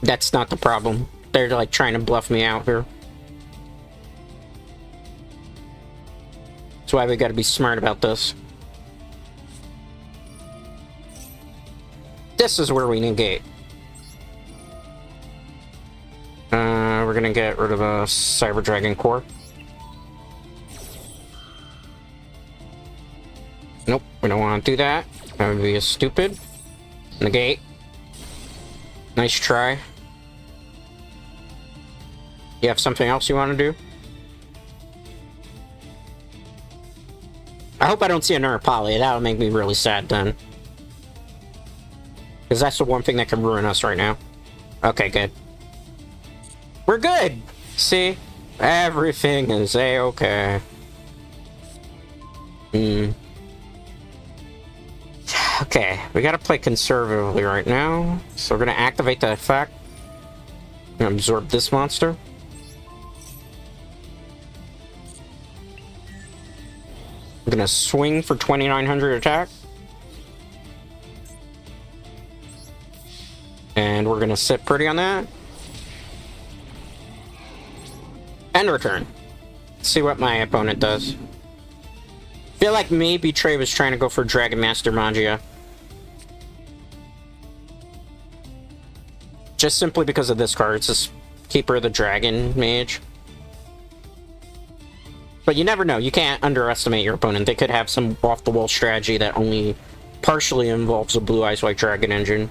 That's not the problem. They're like trying to bluff me out here. That's why we gotta be smart about this. This is where we negate. We're gonna get rid of a Cyber Dragon core. Nope, we don't want to do that. That would be stupid. Negate. Nice try. You have something else you want to do? I hope I don't see another poly. That'll make me really sad then. Because that's the one thing that can ruin us right now. Okay, good. We're good! See? Everything is a-okay. Okay, we gotta play conservatively right now. So we're gonna activate the effect. I'm gonna absorb this monster. I'm gonna swing for 2900 attack. And we're gonna sit pretty on that. End return. Let's see what my opponent does. Feel like maybe Trey was trying to go for Dragon Master Magia. Just simply because of this card. It's just Keeper of the Dragon Mage. But you never know. You can't underestimate your opponent. They could have some off-the-wall strategy that only partially involves a Blue Eyes White Dragon engine.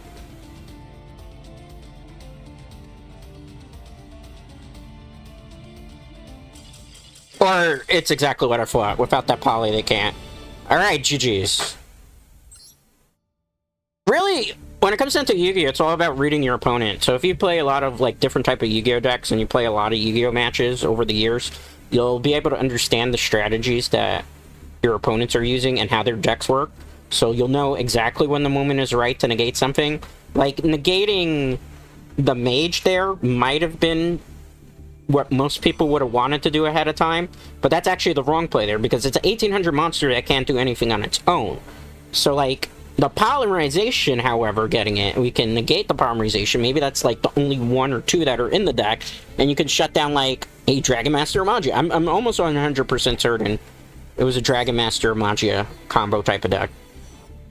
Or it's exactly what I thought. Without that poly, they can't. Alright, GG's. Really, when it comes down to Yu-Gi-Oh, it's all about reading your opponent. So if you play a lot of like different type of Yu-Gi-Oh decks and you play a lot of Yu-Gi-Oh matches over the years, you'll be able to understand the strategies that your opponents are using and how their decks work. So you'll know exactly when the moment is right to negate something. Like, negating the mage there might have been what most people would have wanted to do ahead of time, but that's actually the wrong play there, because it's an 1800 monster that can't do anything on its own. So, like, the polymerization, however, getting it, we can negate the polymerization. Maybe that's, like, the only 1 or 2 that are in the deck, and you can shut down, like, a Dragon Master Magia. I'm almost 100% certain it was a Dragon Master Magia combo type of deck.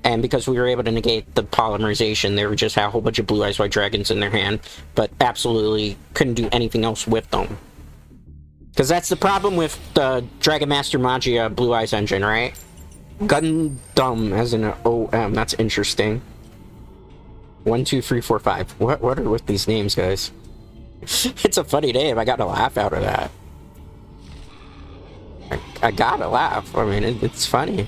And because we were able to negate the polymerization, they just had a whole bunch of Blue Eyes White Dragons in their hand, but absolutely couldn't do anything else with them. Because that's the problem with the Dragon Master Magia Blue Eyes engine, right? Gundam as in an OM. That's interesting. 1, 2, 3, 4, 5. What are with these names, guys? It's a funny name. I got a laugh out of that. I gotta laugh. I mean, it's funny.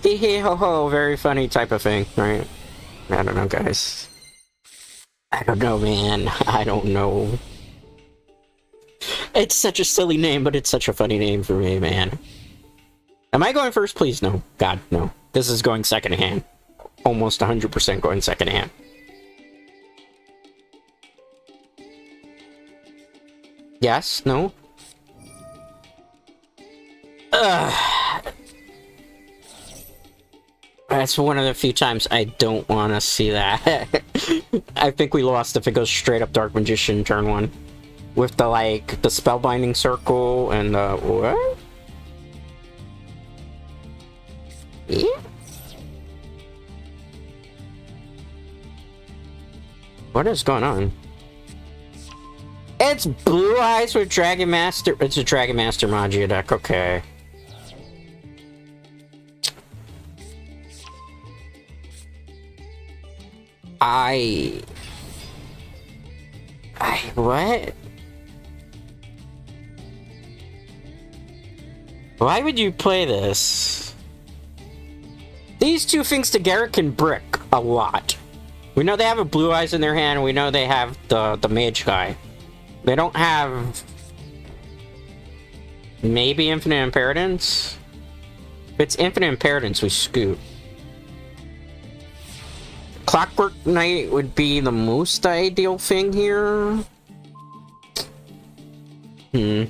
Hee hee ho ho, very funny type of thing, right? I don't know, guys. I don't know, man. I don't know. It's such a silly name, but it's such a funny name for me, man. Am I going first? Please, no. God, no. This is going second hand. Almost 100% going second hand. Yes? No? That's one of the few times I don't want to see that. I think we lost if it goes straight up Dark Magician turn 1. With the, like, the Spellbinding Circle and the... What? Yeah? What is going on? It's Blue Eyes with Dragon Master... It's a Dragon Master Magia deck, okay. What? Why would you play this? These two things together can brick a lot. We know they have a Blue Eyes in their hand, and we know they have the Mage guy. They don't have... Maybe Infinite Imperitance? If it's Infinite Imperitance, we scoot. Clockwork Knight would be the most ideal thing here. I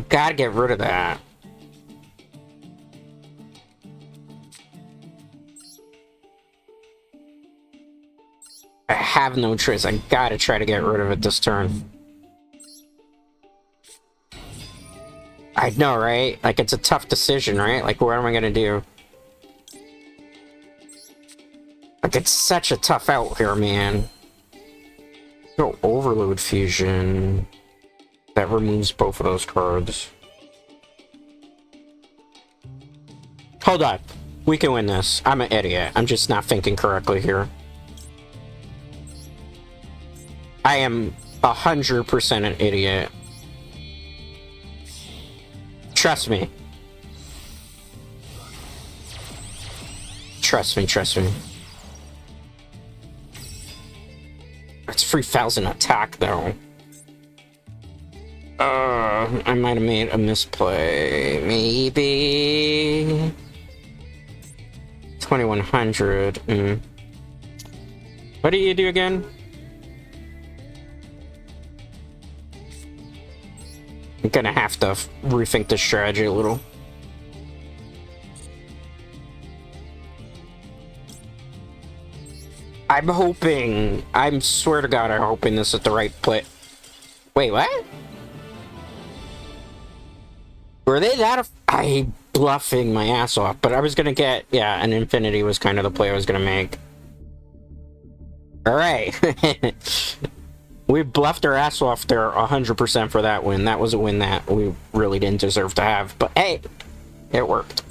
gotta get rid of that. I have no choice. I gotta try to get rid of it this turn. I know, right? Like, it's a tough decision, right? Like, what am I gonna do? Like, it's such a tough out here, man. Go Overload Fusion. That removes both of those cards. Hold on. We can win this. I'm an idiot. I'm just not thinking correctly here. I am 100% an idiot. Trust me. Trust me, trust me. It's 3,000 attack, though. I might have made a misplay. Maybe... 2,100. What do you do again? I'm gonna have to rethink this strategy a little. I'm hoping... I swear to God, I'm hoping this is the right play. Wait, what? Were they that... I'm bluffing my ass off, but I was gonna get... Yeah, an Infinity was kind of the play I was gonna make. Alright. We bluffed our ass off there 100% for that win. That was a win that we really didn't deserve to have. But hey, it worked.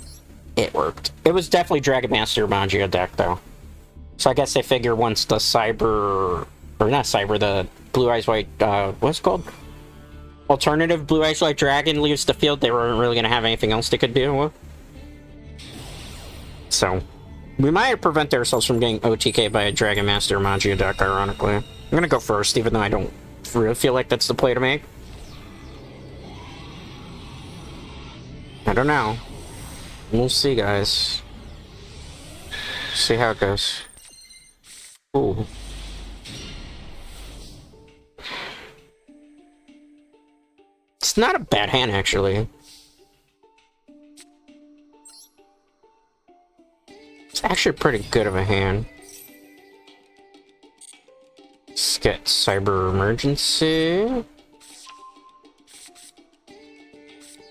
It worked. It was definitely Dragon Master Magia deck, though. So I guess they figure once the Cyber... Or not Cyber, the Blue Eyes White... what's it called? Alternative Blue Eyes White Dragon leaves the field, they weren't really going to have anything else they could do with. So, We might prevent ourselves from getting OTK by a Dragon Master Maggia deck, ironically. I'm gonna go first, even though I don't really feel like that's the play to make. I don't know. We'll see, guys. See how it goes. Ooh. It's not a bad hand, actually. It's actually pretty good of a hand. Let's get Cyber Emergency.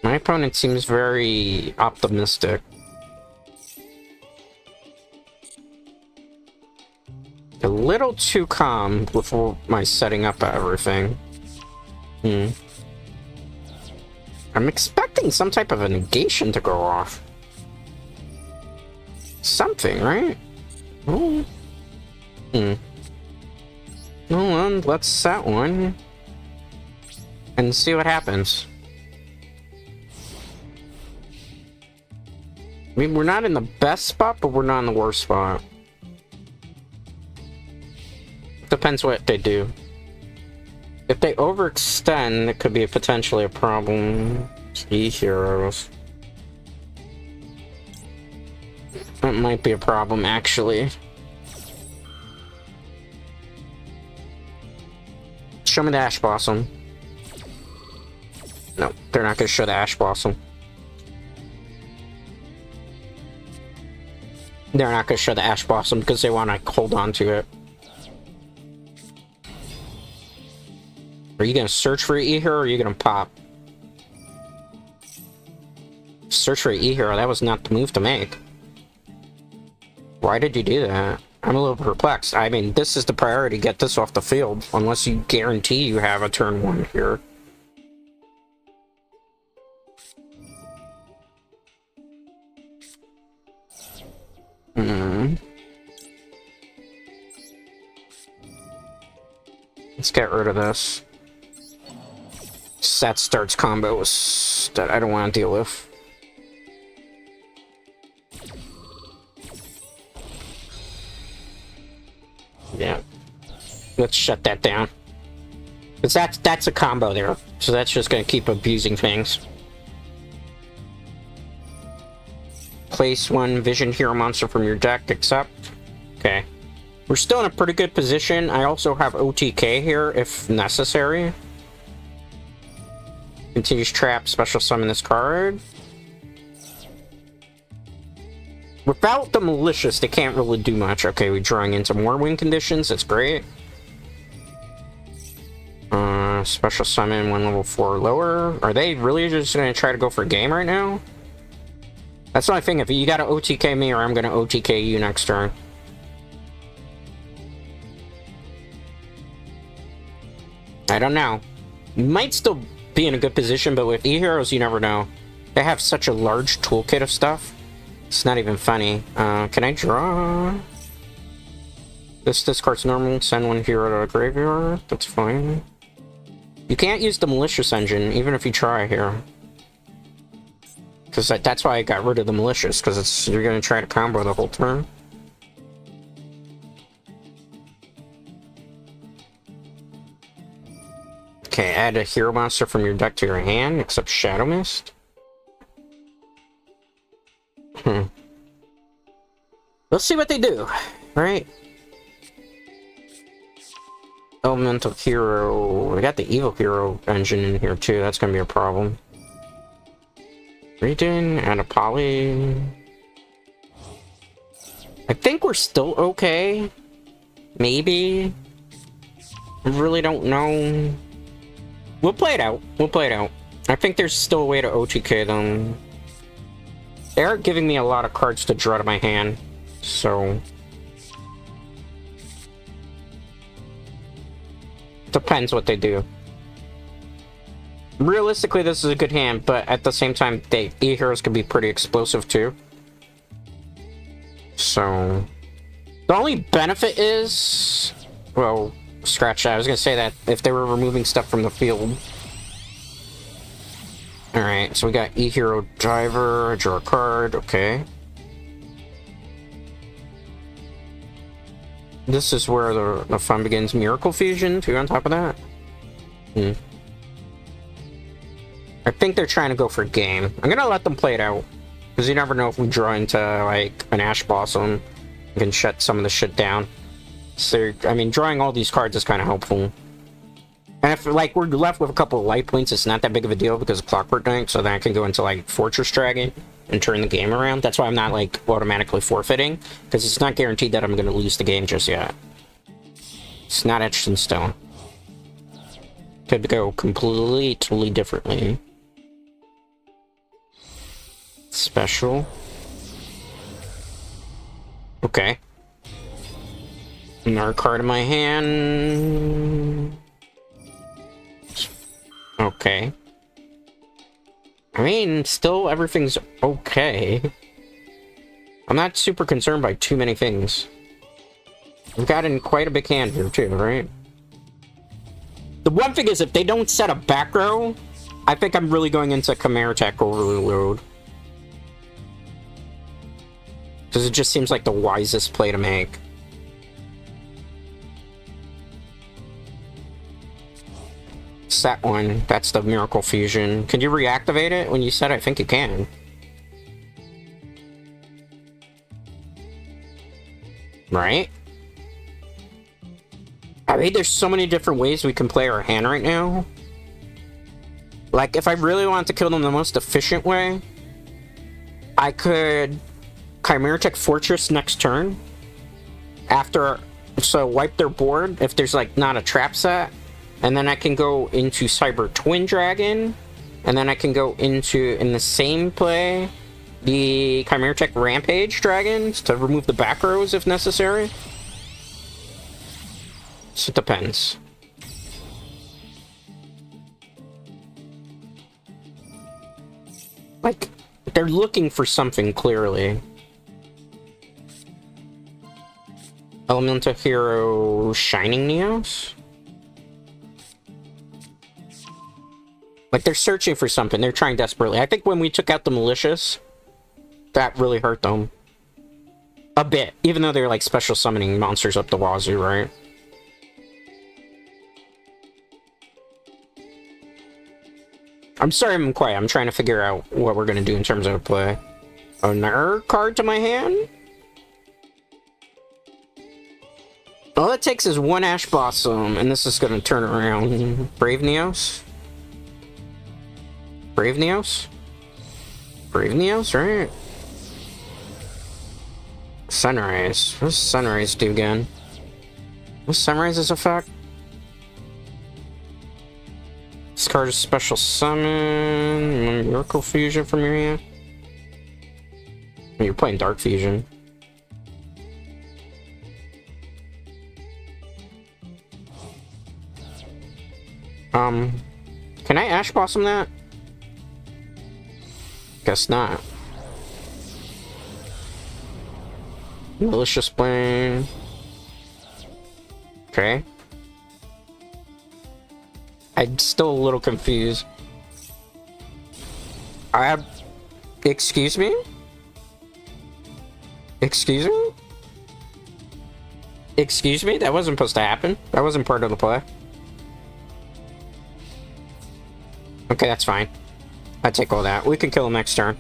My opponent seems very optimistic. A little too calm before my setting up everything. I'm expecting some type of a negation to go off. Something, right? Oh. Hold on, let's set one. And see what happens. I mean, we're not in the best spot, but we're not in the worst spot. Depends what they do. If they overextend, it could be potentially a problem. E-heroes. That might be a problem, actually. Show me the Ash Blossom. No, they're not going to show the Ash Blossom. They're not going to show the Ash Blossom because they want to hold on to it. Are you going to search for an E-hero or are you going to pop? Search for an E-hero, that was not the move to make. Why did you do that? I'm a little perplexed. I mean, this is the priority, get this off the field. Unless you guarantee you have a turn 1 here. Let's get rid of this. That starts combos that I don't want to deal with. Yeah. Let's shut that down. Because that's a combo there. So that's just going to keep abusing things. Place one Vision Hero monster from your deck, accept. Okay. We're still in a pretty good position. I also have OTK here if necessary. Continues trap, special summon this card. Without the Malicious, they can't really do much. Okay, we're drawing into more win conditions. That's great. Special summon 1 level 4 or lower. Are they really just going to try to go for a game right now? That's the only thing. If you got to OTK me or I'm going to OTK you next turn. I don't know. Might still be in a good position, but with E-Heroes, you never know. They have such a large toolkit of stuff. It's not even funny. Can I draw? This card's normal. Send 1 hero to a graveyard. That's fine. You can't use the Malicious engine, even if you try here. Because that's why I got rid of the Malicious, because you're going to try to combo the whole turn. Okay, add a hero monster from your deck to your hand, except Shadow Mist. Let's see what they do, right? Elemental Hero. We got the Evil Hero engine in here too, that's gonna be a problem. Region, add a Poly. I think we're still okay. Maybe. I really don't know. We'll play it out. We'll play it out. I think there's still a way to OTK them. They are giving me a lot of cards to draw to my hand, so... Depends what they do. Realistically, this is a good hand, but at the same time, E-Heroes can be pretty explosive too. So... The only benefit is... Well... Scratch that. I was gonna say that if they were removing stuff from the field. Alright, so we got E-Hero Driver, draw a card, okay. This is where the fun begins. Miracle Fusion, too, on top of that. I think they're trying to go for game. I'm gonna let them play it out. Because you never know if we draw into, like, an Ash Blossom. We can shut some of the shit down. So, I mean, drawing all these cards is kind of helpful. And if, like, we're left with a couple of life points, it's not that big of a deal because of Clockwork Knight, so then I can go into, like, Fortress Dragon and turn the game around. That's why I'm not, like, automatically forfeiting, because it's not guaranteed that I'm going to lose the game just yet. It's not etched in stone. Could go completely differently. Special. Okay. Another card in my hand. Okay. I mean, still everything's okay. I'm not super concerned by too many things. We've gotten quite a big hand here too, right? The one thing is, if they don't set a back row, I think I'm really going into Chimera Tech overload. Because it just seems like the wisest play to make. Set one. That's the Miracle Fusion. Can you reactivate it when you set it? I think you can. Right? I mean, there's so many different ways we can play our hand right now. Like, if I really wanted to kill them the most efficient way, I could Chimera Tech Fortress next turn. After, so wipe their board if there's, like, not a trap set. And then I can go into Cyber Twin Dragon. And then I can go into, in the same play, the Chimera Tech Rampage Dragons to remove the back rows if necessary. So it depends. Like, they're looking for something clearly. Elemental Hero Shining Neos? Like, they're searching for something. They're trying desperately. I think when we took out the Malicious, that really hurt them. A bit. Even though they're, like, special summoning monsters up the wazoo, right? I'm sorry I'm quiet. I'm trying to figure out what we're going to do in terms of play. Another card to my hand? All it takes is one Ash Blossom, and this is going to turn around. Brave Neos? Brave Neos? Brave Neos, right? Sunrise. What does Sunrise do again? What's Sunrise's effect? This card is special summon. Miracle Fusion from your hand. You're playing Dark Fusion. Can I Ash Blossom that? Guess not. Malicious Plane. Okay. I'm still a little confused. Excuse me? Excuse me? Excuse me? That wasn't supposed to happen. That wasn't part of the play. Okay, that's fine. I take all that. We can kill him next turn.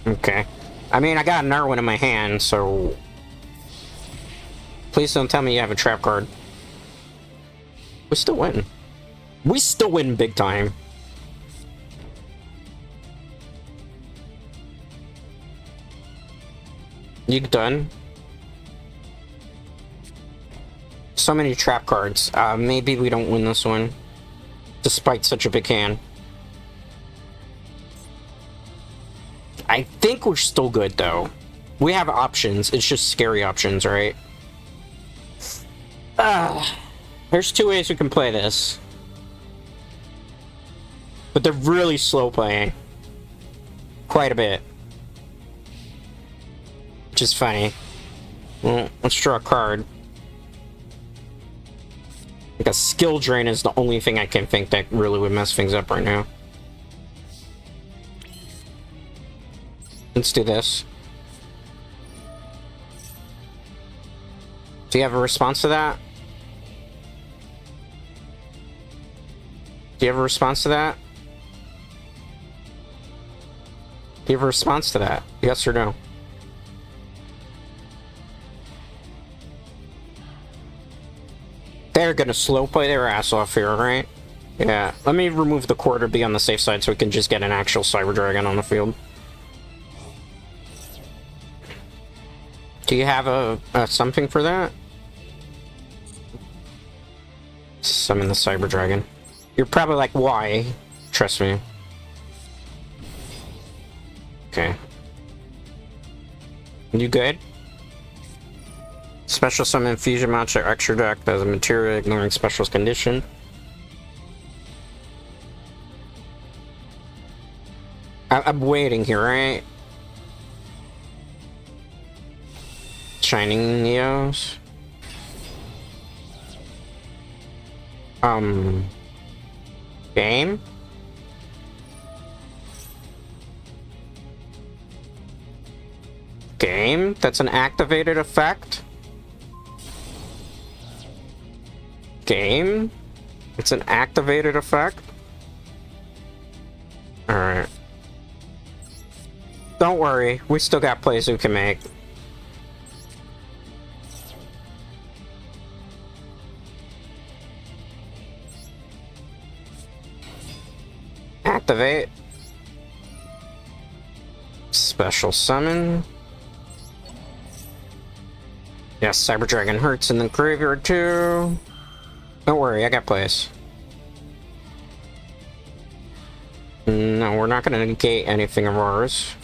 Okay. I mean, I got a Narwhal in my hand, so... Please don't tell me you have a trap card. We still win. We still win big time. You done? So many trap cards. Maybe we don't win this one. Despite such a big hand. I think we're still good, though. We have options. It's just scary options, right? There's two ways we can play this. But they're really slow playing. Quite a bit. Which is funny. Well, let's draw a card. a skill drain is the only thing I can think that really would mess things up right now. Let's do this. Do you have a response to that? Do you have a response to that? Do you have a response to that? Yes or no? They're gonna slow play their ass off here, right? Yeah, let me remove the core to be on the safe side so we can just get an actual Cyber Dragon on the field. Do you have a something for that? Summon the Cyber Dragon. You're probably like, why? Trust me. Okay. You good? Special summon fusion monster extra deck that has a material ignoring special's condition. I'm waiting here, right? Shining Neos. Game? Game? That's an activated effect? Game? It's an activated effect? Alright. Don't worry, we still got plays we can make. Activate. Special summon. Yes, Cyber Dragon hurts in the graveyard too. Don't worry, I got plays. No, we're not gonna negate anything of ours.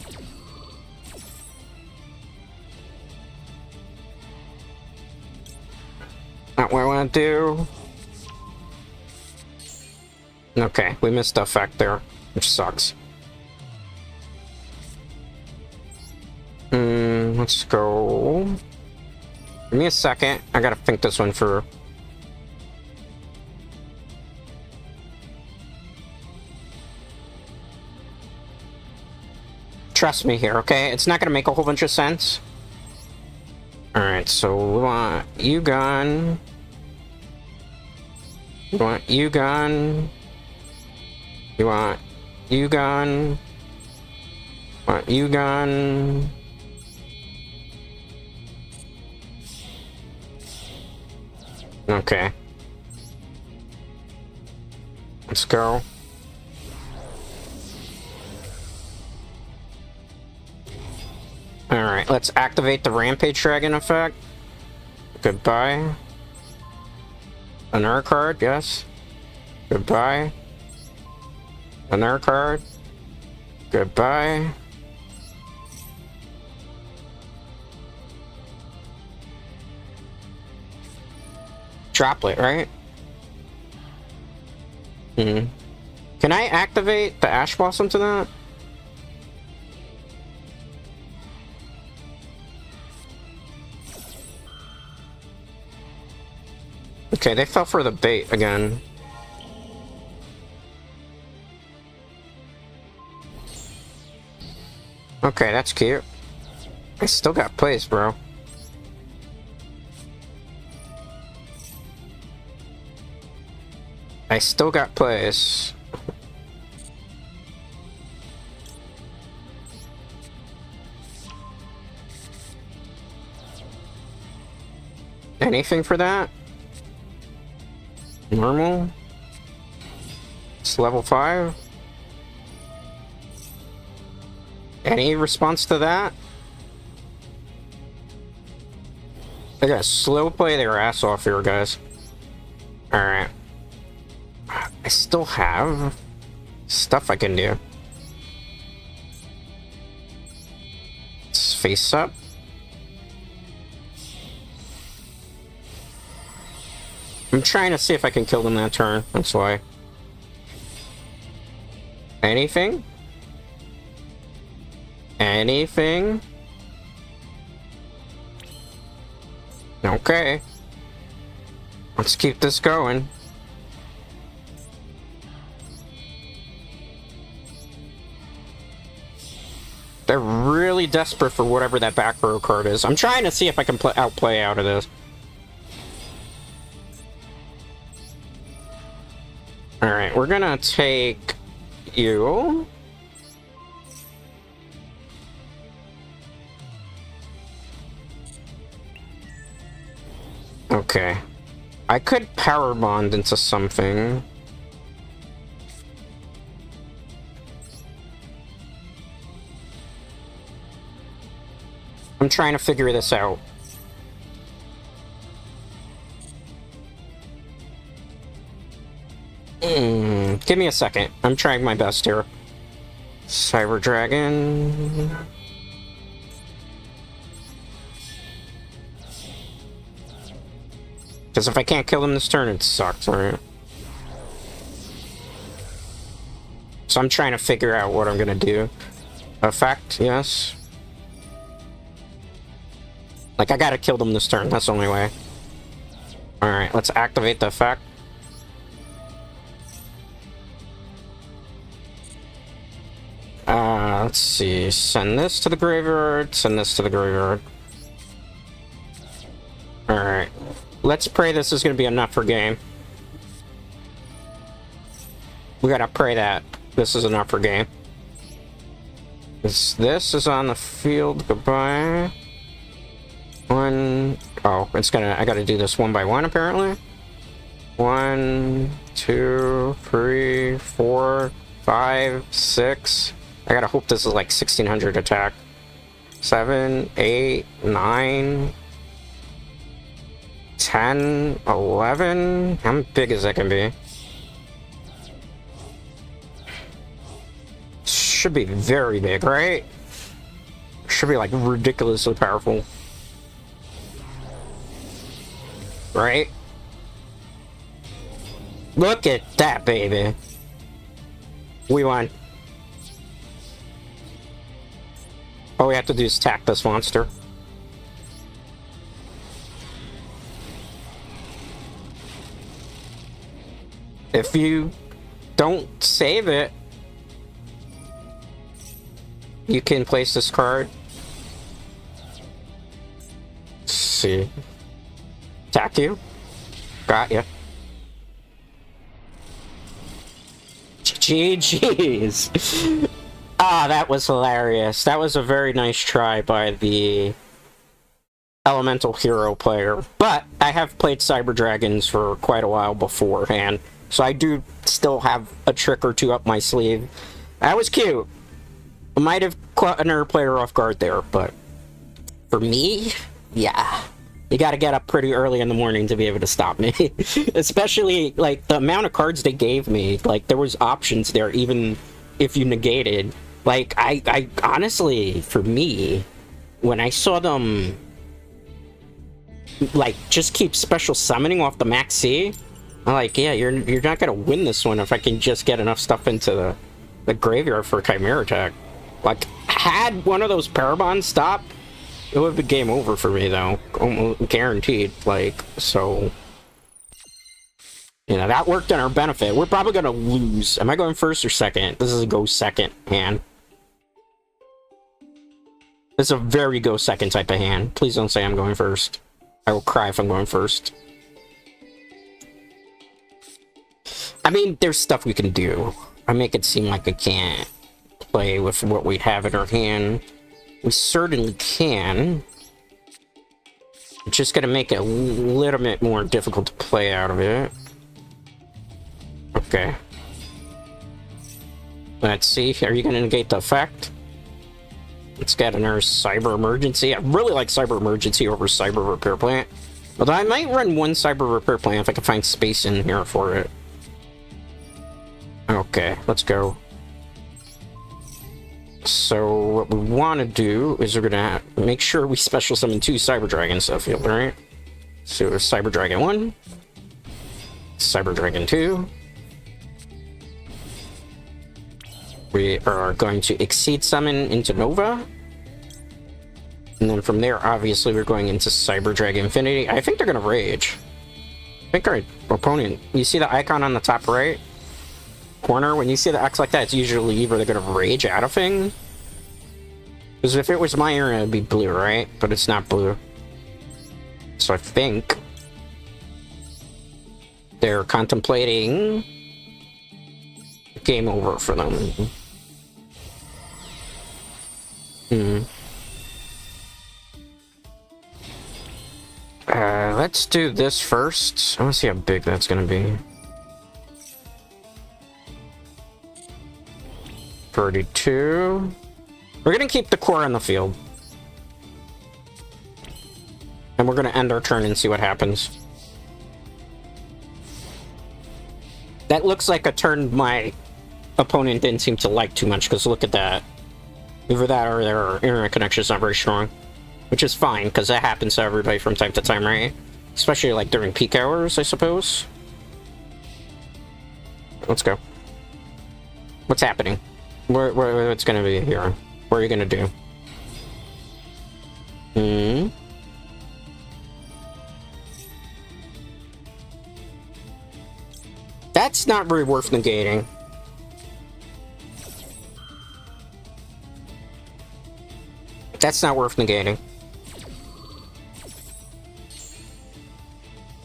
Not what I want to do. Okay, we missed the effect there, which sucks. Let's go. Give me a second. I gotta think this one through. Trust me here, okay? It's not gonna make a whole bunch of sense. Alright, so we want Yugioh. We want Yugioh. You want Yugioh. Want Yugioh. Okay. Let's go. Alright, let's activate the Rampage Dragon effect. Goodbye. Another card, yes. Goodbye. Another card. Goodbye. Droplet, right? Can I activate the Ash Blossom to that? Okay, they fell for the bait again. Okay, that's cute. I still got plays, bro. I still got plays. Anything for that? Normal? It's level 5? Any response to that? They gotta slow play their ass off here, guys. Alright. I still have stuff I can do. Let's face up. I'm trying to see if I can kill them that turn, that's why. Anything? Anything? Let's keep this going. They're really desperate for whatever that back row card is. I'm trying to see if I can outplay out of this. Alright, we're gonna take you. Okay. I could power bond into something. I'm trying to figure this out. Give me a second. I'm trying my best here. Cyber Dragon. Because if I can't kill him this turn, it sucks, right? So I'm trying to figure out what I'm gonna do. Effect, yes. Like, I gotta kill them this turn, that's the only way. Alright, let's activate the effect. Let's see. Send this to the graveyard, send this to the graveyard. Alright. Let's pray this is gonna be enough for game. We gotta pray that this is enough for game. This is on the field, goodbye. Oh, it's gonna, I gotta do this one by one apparently. 1, 2, 3, 4, 5, 6. I gotta hope this is like 1600 attack. 7, 8, 9, 10, 11. How big is that gonna be? Should be very big, right? Should be like ridiculously powerful. Right? Look at that, baby. We won. All we have to do is attack this monster. If you don't save it, you can place this card. Let's see. Attack you. Got ya. GG's. Ah, that was hilarious. That was a very nice try by the Elemental Hero player. But I have played Cyber Dragons for quite a while beforehand, so I do still have a trick or two up my sleeve. That was cute. I might have caught another player off guard there, but for me, yeah. You gotta get up pretty early in the morning to be able to stop me. Especially, like, the amount of cards they gave me. Like, there was options there, even if you negated. Like, I honestly, for me, when I saw them, like, just keep special summoning off the Max C, I'm like, yeah, you're not gonna win this one if I can just get enough stuff into the graveyard for a Chimera attack. Like, had one of those Parabons stopped, it would be game over for me, though. Almost guaranteed. Like, so... You know, that worked in our benefit. We're probably gonna lose. Am I going first or second? This is a go second hand. This is a very go second type of hand. Please don't say I'm going first. I will cry if I'm going first. I mean, there's stuff we can do. I make it seem like I can't play with what we have in our hand. We certainly can. It's just gonna make it a little bit more difficult to play out of it. Okay. Let's see. Are you gonna negate the effect? Let's get another Cyber Emergency. I really like Cyber Emergency over Cyber Repair Plant. Although I might run one Cyber Repair Plant if I can find space in here for it. Okay, let's go. So what we want to do is we're gonna make sure we special summon 2 Cyber Dragons to the field, right? So Cyber Dragon 1, Cyber Dragon 2. We are going to Exceed Summon into Nova. And then from there, obviously, we're going into Cyber Dragon Infinity. I think they're gonna Rage. think our opponent, you see the icon on the top right corner? When you see the X like that, it's usually either they're gonna rage out of thing. Because if it was my area, it'd be blue, right? But it's not blue. So I think they're contemplating game over for them. Let's do this first. I want to see how big that's gonna be. 32. We're gonna keep the core on the field. And we're gonna end our turn and see what happens. That looks like a turn my opponent didn't seem to like too much, because look at that. Either that or their internet connection is not very strong. Which is fine, because that happens to everybody from time to time, right? Especially like during peak hours, I suppose. Let's go. What's happening? What's gonna be here? What are you gonna do? That's not really worth negating. That's not worth negating.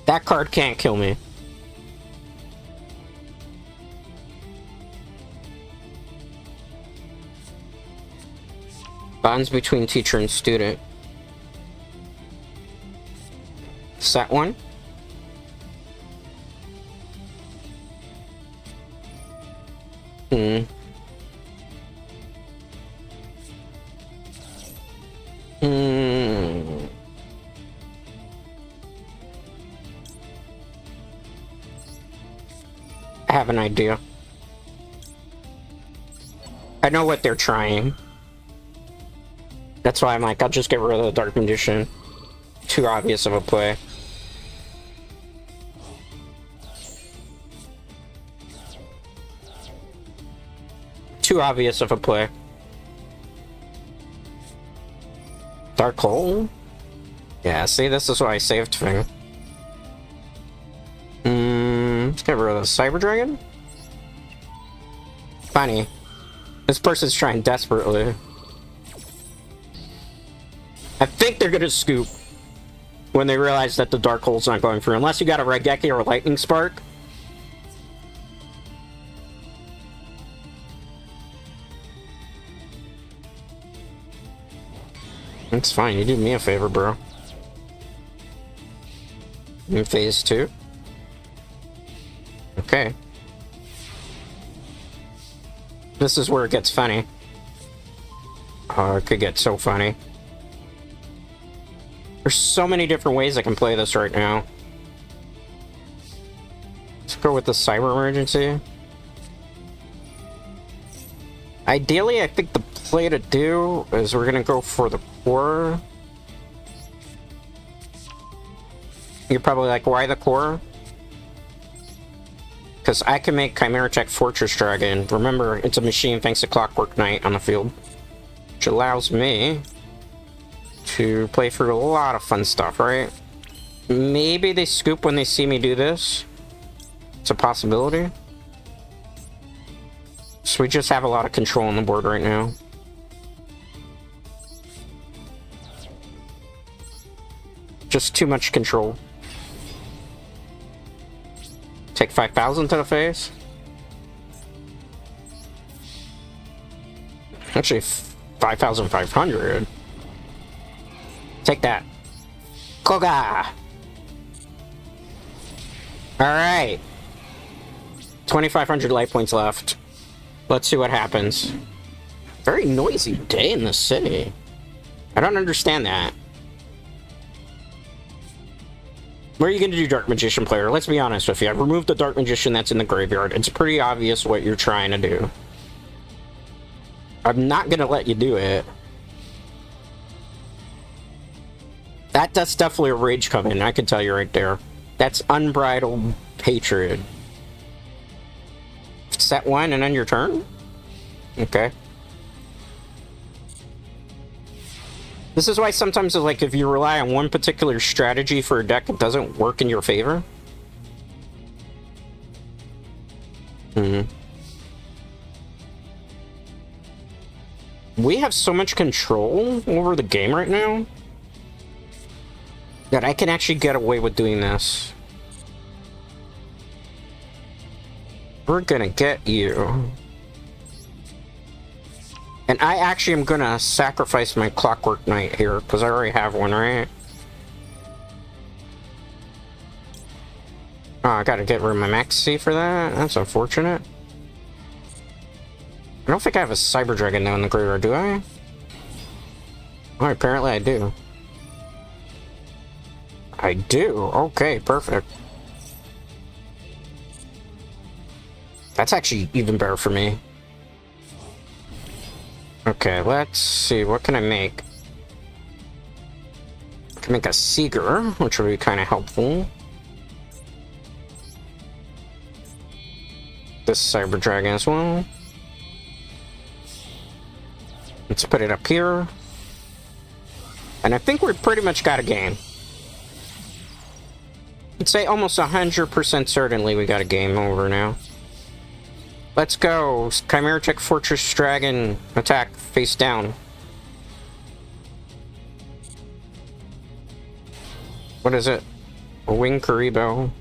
That card can't kill me. Bonds between teacher and student. Set one. I have an idea. I know what they're trying. That's why I'm like, I'll just get rid of the Dark Magician. Too obvious of a play. Too obvious of a play. Dark Hole? Yeah, see, this is why I saved thing. Let's get rid of the Cyber Dragon. Funny. This person's trying desperately. I think they're gonna scoop when they realize that the Dark Hole's not going through. Unless you got a Raigeki or a Lightning Spark. That's fine, you do me a favor, bro. In phase 2. Okay. This is where it gets funny. Oh, it could get so funny. There's so many different ways I can play this right now. Let's go with the Cyber Emergency. Ideally, I think the play to do is we're gonna go for the core. You're probably like, why the core? Because I can make Chimera Check Fortress Dragon. Remember, it's a machine thanks to Clockwork Knight on the field. Which allows me to play through a lot of fun stuff, right? Maybe they scoop when they see me do this. It's a possibility. So we just have a lot of control on the board right now. Just too much control. Take 5,000 to the face. Actually, 5,500. Take that. Koga! Alright. 2,500 life points left. Let's see what happens. Very noisy day in the city. I don't understand that. What are you going to do, Dark Magician player? Let's be honest with you. I've removed the Dark Magician that's in the graveyard. It's pretty obvious what you're trying to do. I'm not going to let you do it. That's definitely a rage coming, I can tell you right there. That's unbridled hatred. Set one and end your turn? Okay. This is why sometimes, like, if you rely on one particular strategy for a deck, it doesn't work in your favor. Hmm. We have so much control over the game right now that I can actually get away with doing this. We're gonna get you. And I actually am gonna sacrifice my Clockwork Knight here, because I already have one, right? Oh, I gotta get rid of my Maxi for that? That's unfortunate. I don't think I have a Cyber Dragon now in the graveyard, do I? Oh, apparently I do. I do? Okay, perfect. That's actually even better for me. Okay, let's see. What can I make? I can make a Seeger, which would be kind of helpful. This Cyber Dragon as well. Let's put it up here. And I think we've pretty much got a game. I'd say almost 100% certainly we got a game over now. Let's go. Chimeritic Fortress Dragon attack face down. What is it? A Wing Karibo.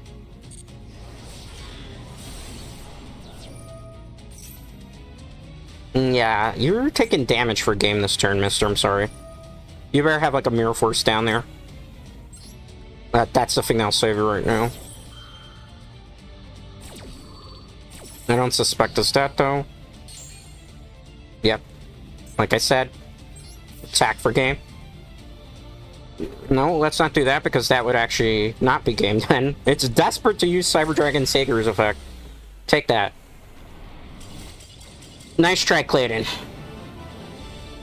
Yeah, you're taking damage for a game this turn, mister. I'm sorry. You better have like a Mirror Force down there. That's the thing that'll save you right now. I don't suspect a stat though. Yep. Like I said, attack for game. No, let's not do that because that would actually not be game then. It's desperate to use Cyber Dragon Sager's effect. Take that. Nice try, Clayton.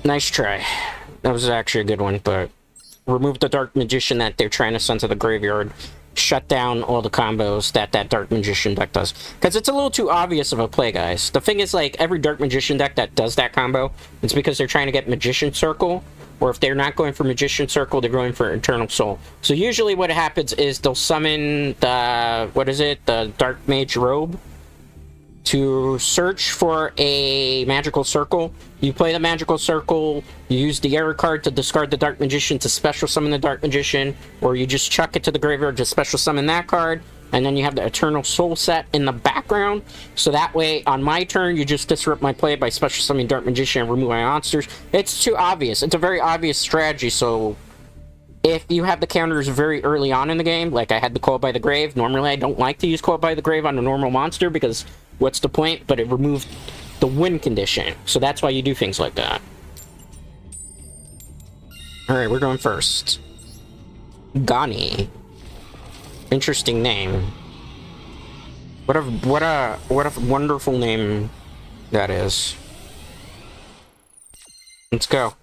Nice try. That was actually a good one, but remove the Dark Magician that they're trying to send to the graveyard. Shut down all the combos that Dark Magician deck does. Because it's a little too obvious of a play, guys. The thing is, like, every Dark Magician deck that does that combo, it's because they're trying to get Magician Circle, or if they're not going for Magician Circle, they're going for Eternal Soul. So usually what happens is they'll summon the, what is it, the Dark Mage Robe, to search for a magical circle. You play the magical circle, you use the error card to discard the Dark Magician to special summon the Dark Magician, or you just chuck it to the graveyard to special summon that card, and then you have the Eternal Soul set in the background, so that way, on my turn, you just disrupt my play by special summoning Dark Magician and remove my monsters. It's too obvious. It's a very obvious strategy, so if you have the counters very early on in the game, like I had the Call by the Grave, normally I don't like to use Call by the Grave on a normal monster, because what's the point? But it removed the win condition. So that's why you do things like that. Alright, we're going first. Gani. Interesting name. What a wonderful name that is. Let's go.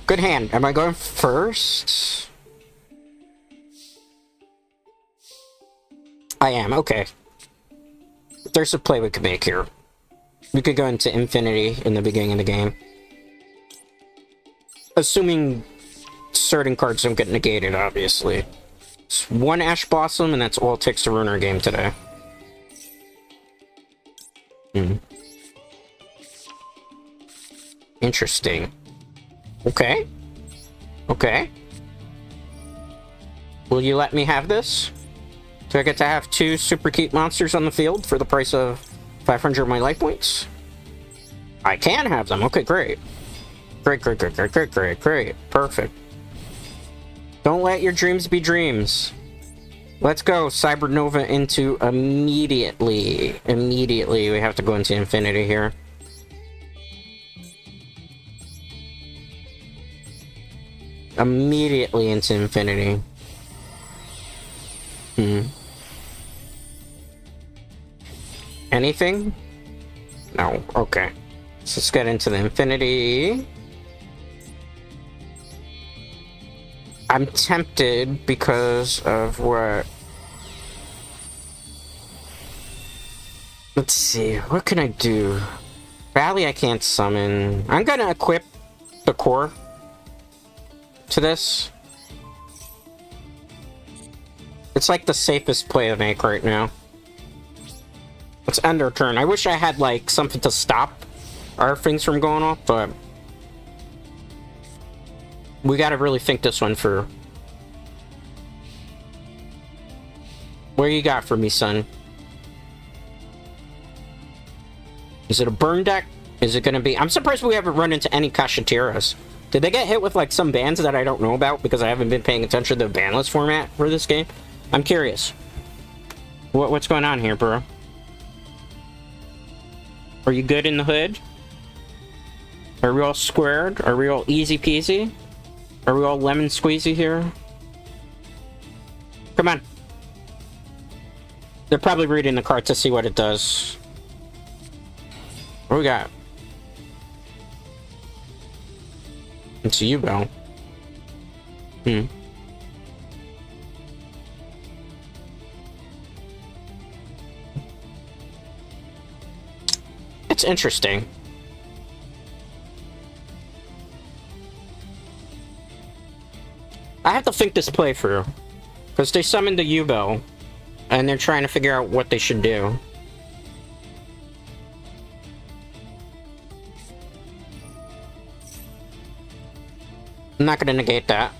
Good hand. Am I going first? I am, okay. There's a play we could make here. We could go into Infinity in the beginning of the game. Assuming certain cards don't get negated, obviously. It's one Ash Blossom, and that's all it takes to ruin our game today. Interesting. Okay. Okay. Will you let me have this? Do I get to have 2 super cute monsters on the field for the price of 500 of my life points? I can have them. Okay, great. Great. Perfect. Don't let your dreams be dreams. Let's go. Cybernova into immediately. Immediately, we have to go into Infinity here. Immediately into Infinity. Anything? No. Okay. So let's get into the Infinity. I'm tempted because of what... Let's see. What can I do? Valley I can't summon. I'm gonna equip the core to this. It's like the safest play to make right now. Let's end our turn. I wish I had, like, something to stop our things from going off, but... we gotta really think this one through. What you got for me, son? Is it a burn deck? Is it gonna be... I'm surprised we haven't run into any Kashateras. Did they get hit with, like, some bans that I don't know about because I haven't been paying attention to the ban list format for this game? I'm curious. What's going on here, bro? Are you good in the hood? Are we all squared? Are we all easy peasy? Are we all lemon squeezy here? Come on. They're probably reading the card to see what it does. What we got? It's a Yugioh. It's interesting. I have to think this playthrough. Because they summoned the Yugioh. And they're trying to figure out what they should do. I'm not gonna negate that.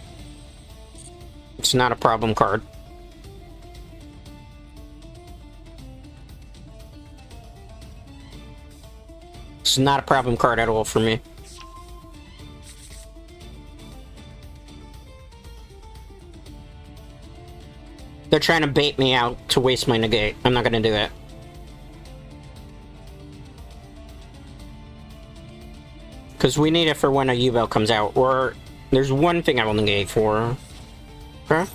It's not a problem card. It's not a problem card at all for me. They're trying to bait me out to waste my negate. I'm not gonna do that. Because we need it for when a Yugioh comes out. Or there's one thing I will negate for. Okay?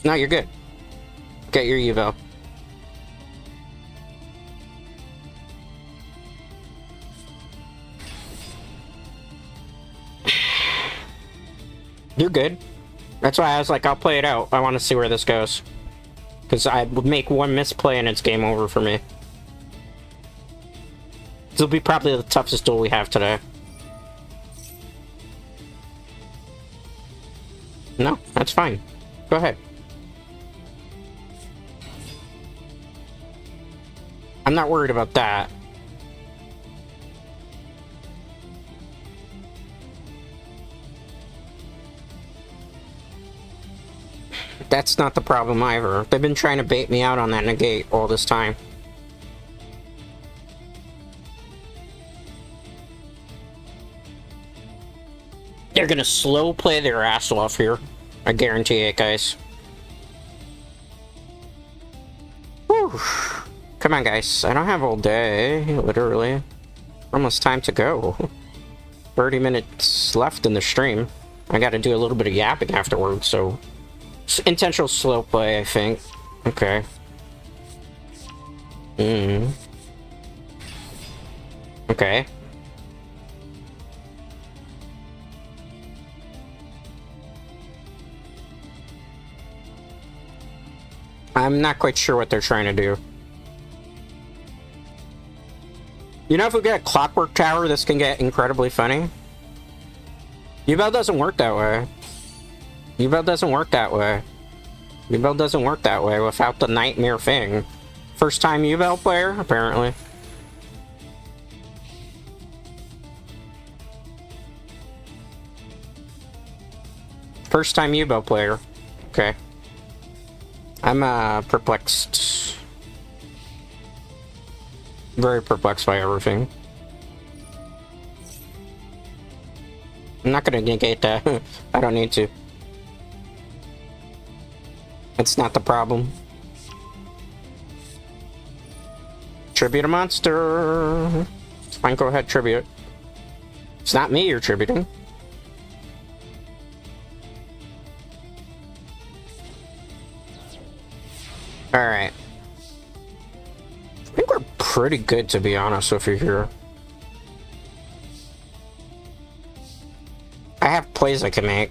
No, you're good. Get your Yugioh. You're good. That's why I was like, I'll play it out. I want to see where this goes. Because I would make one misplay and it's game over for me. This will be probably the toughest duel we have today. No, that's fine. Go ahead. I'm not worried about that. That's not the problem either. They've been trying to bait me out on that negate all this time. They're gonna slow play their ass off here. I guarantee it, guys. Whew. Come on, guys. I don't have all day, literally. Almost time to go. 30 minutes left in the stream. I gotta do a little bit of yapping afterwards, so... intentional slow play, I think. Okay. Okay. I'm not quite sure what they're trying to do. You know, if we get a Clockwork Tower, this can get incredibly funny. Yugioh doesn't work that way. Yugioh doesn't work that way. Yugioh doesn't work that way without the nightmare thing. First time Yugioh player, apparently. First time Yugioh player. Okay. I'm perplexed. Very perplexed by everything. I'm not gonna negate that. I don't need to. That's not the problem. Tribute a monster. It's fine, go ahead, tribute. It's not me you're tributing. Alright. I think we're pretty good, to be honest with you here. I have plays I can make.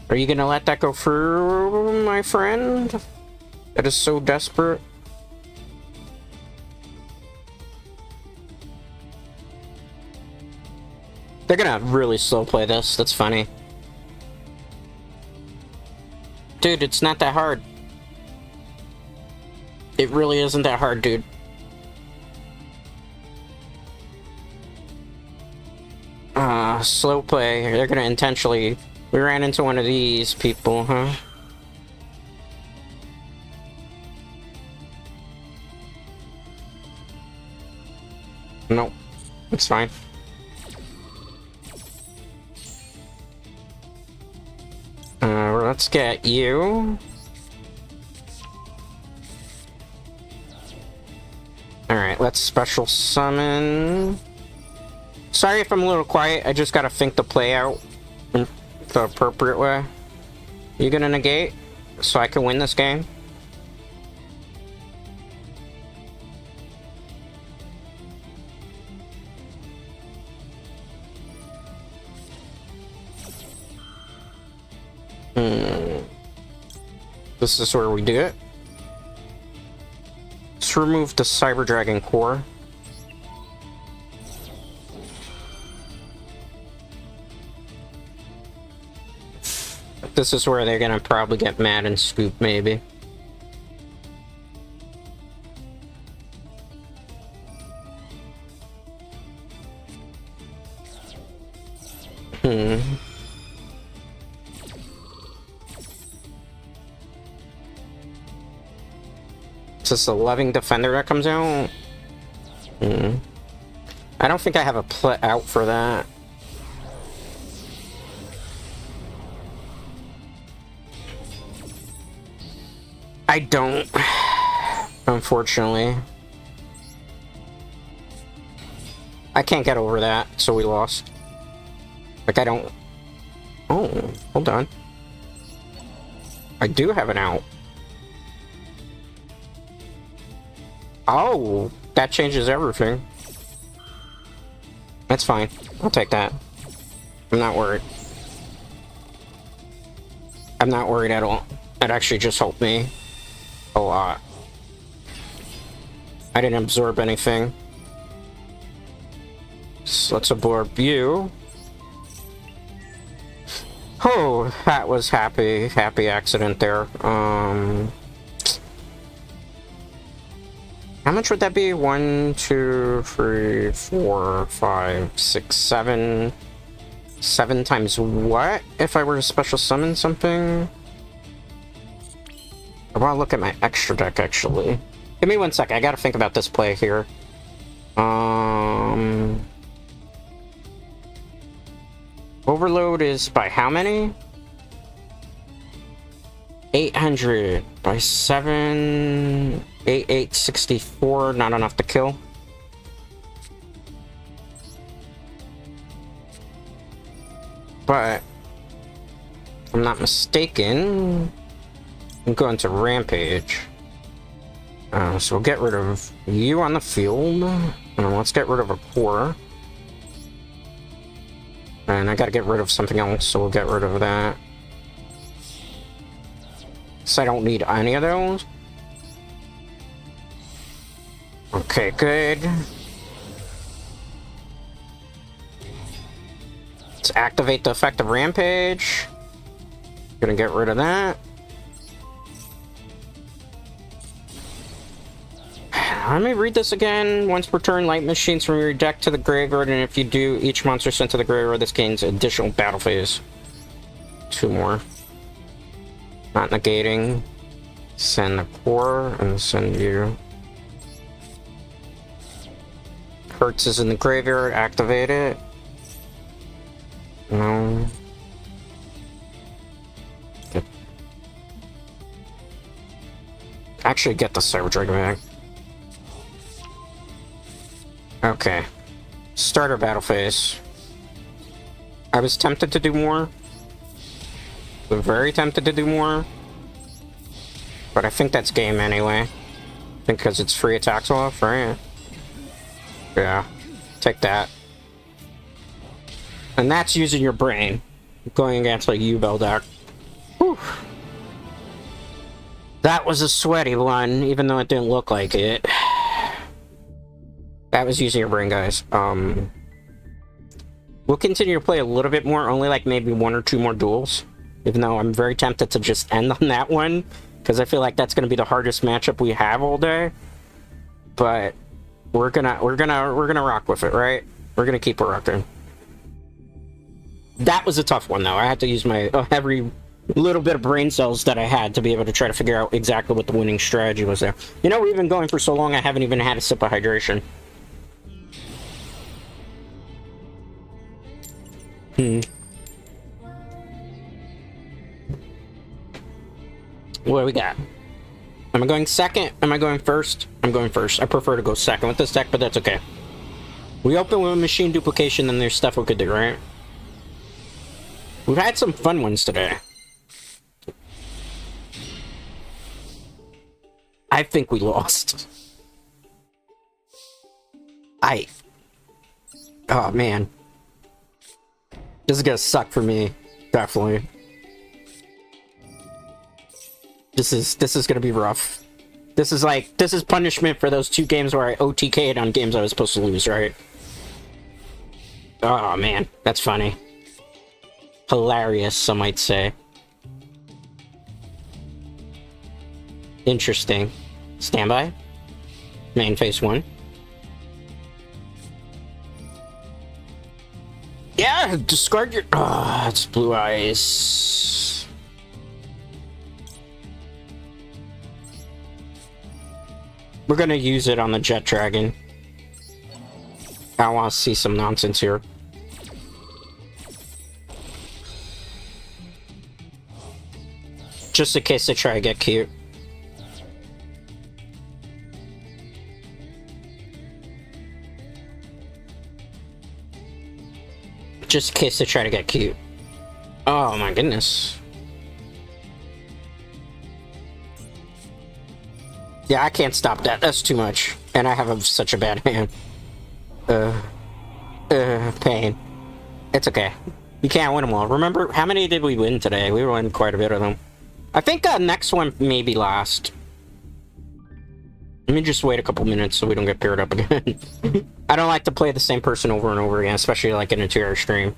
Are you gonna let that go through, my friend? That is so desperate. They're gonna really slow play this. That's funny. Dude, it's not that hard. It really isn't that hard, dude. Slow play. They're gonna intentionally... We ran into one of these people, huh? Nope. It's fine. Let's get you. Alright, let's special summon. Sorry if I'm a little quiet, I just gotta think the play out in the appropriate way. You gonna negate so I can win this game? This is where we do it. Let's remove the Cyber Dragon core. This is where they're gonna probably get mad and scoop, maybe. Is this a Loving Defender that comes out? I don't think I have a play out for that. I don't, unfortunately. I can't get over that, so we lost. Like, I don't... Oh, hold on. I do have an out. Oh, that changes everything. That's fine. I'll take that. I'm not worried. I'm not worried at all. It actually just helped me a lot. I didn't absorb anything. So let's absorb you. Oh, that was happy accident there. How much would that be? 1, 2, 3, 4, 5, 6, 7. 7 times what? If I were to special summon something? I want to look at my extra deck, actually. Give me 1 second. I gotta think about this play here. Overload is by how many? 800 by 7... 864, not enough to kill. But, if I'm not mistaken, I'm going to Rampage. So we'll get rid of you on the field, and let's get rid of a core. And I gotta get rid of something else, so we'll get rid of that. So I don't need any of those. Okay, good. Let's activate the effect of Rampage. Gonna get rid of that. Let me read this again. Once per turn, light machines from your deck to the graveyard, and if you do, each monster sent to the graveyard, this gains additional battle phase. 2 more. Not negating. Send the core, and send you. Hertz is in the graveyard, activate it. No. Actually get the Cyber Dragon back. Okay. Starter battle phase. I was tempted to do more. Very tempted to do more. But I think that's game anyway. Because it's free attacks off, right? Yeah. Take that. And that's using your brain. Going against like U-Bell deck. Whew. That was a sweaty one, even though it didn't look like it. That was using your brain, guys. We'll continue to play a little bit more, only like maybe 1 or 2 more duels. Even though I'm very tempted to just end on that one, because I feel like that's going to be the hardest matchup we have all day. But we're gonna rock with it, right? We're gonna keep it rocking. That was a tough one, though. I had to use my every little bit of brain cells that I had to be able to try to figure out exactly what the winning strategy was there. You know, we've been going for so long, I haven't even had a sip of hydration. What do we got? Am I going second? Am I going first? I'm going first. I prefer to go second with this deck, but that's okay. We open with machine duplication, then there's stuff we could do, right? We've had some fun ones today. I think we lost. Oh, man. This is gonna suck for me. Definitely. This is gonna be rough. This is punishment for those 2 games where I OTK'd on games I was supposed to lose, right? Oh, man. That's funny. Hilarious, some might say. Interesting. Standby. Main phase 1. Yeah, discard your... Ah, it's blue eyes. We're gonna use it on the Jet Dragon. I want to see some nonsense here. Just in case they try to get cute. Just in case they try to get cute. Oh my goodness. Yeah, I can't stop that. That's too much. And I have such a bad hand. Pain. It's okay. You can't win them all. Remember, how many did we win today? We won quite a bit of them. I think next one may be last. Let me just wait a couple minutes so we don't get paired up again. I don't like to play the same person over and over again, especially like in a 2-hour stream.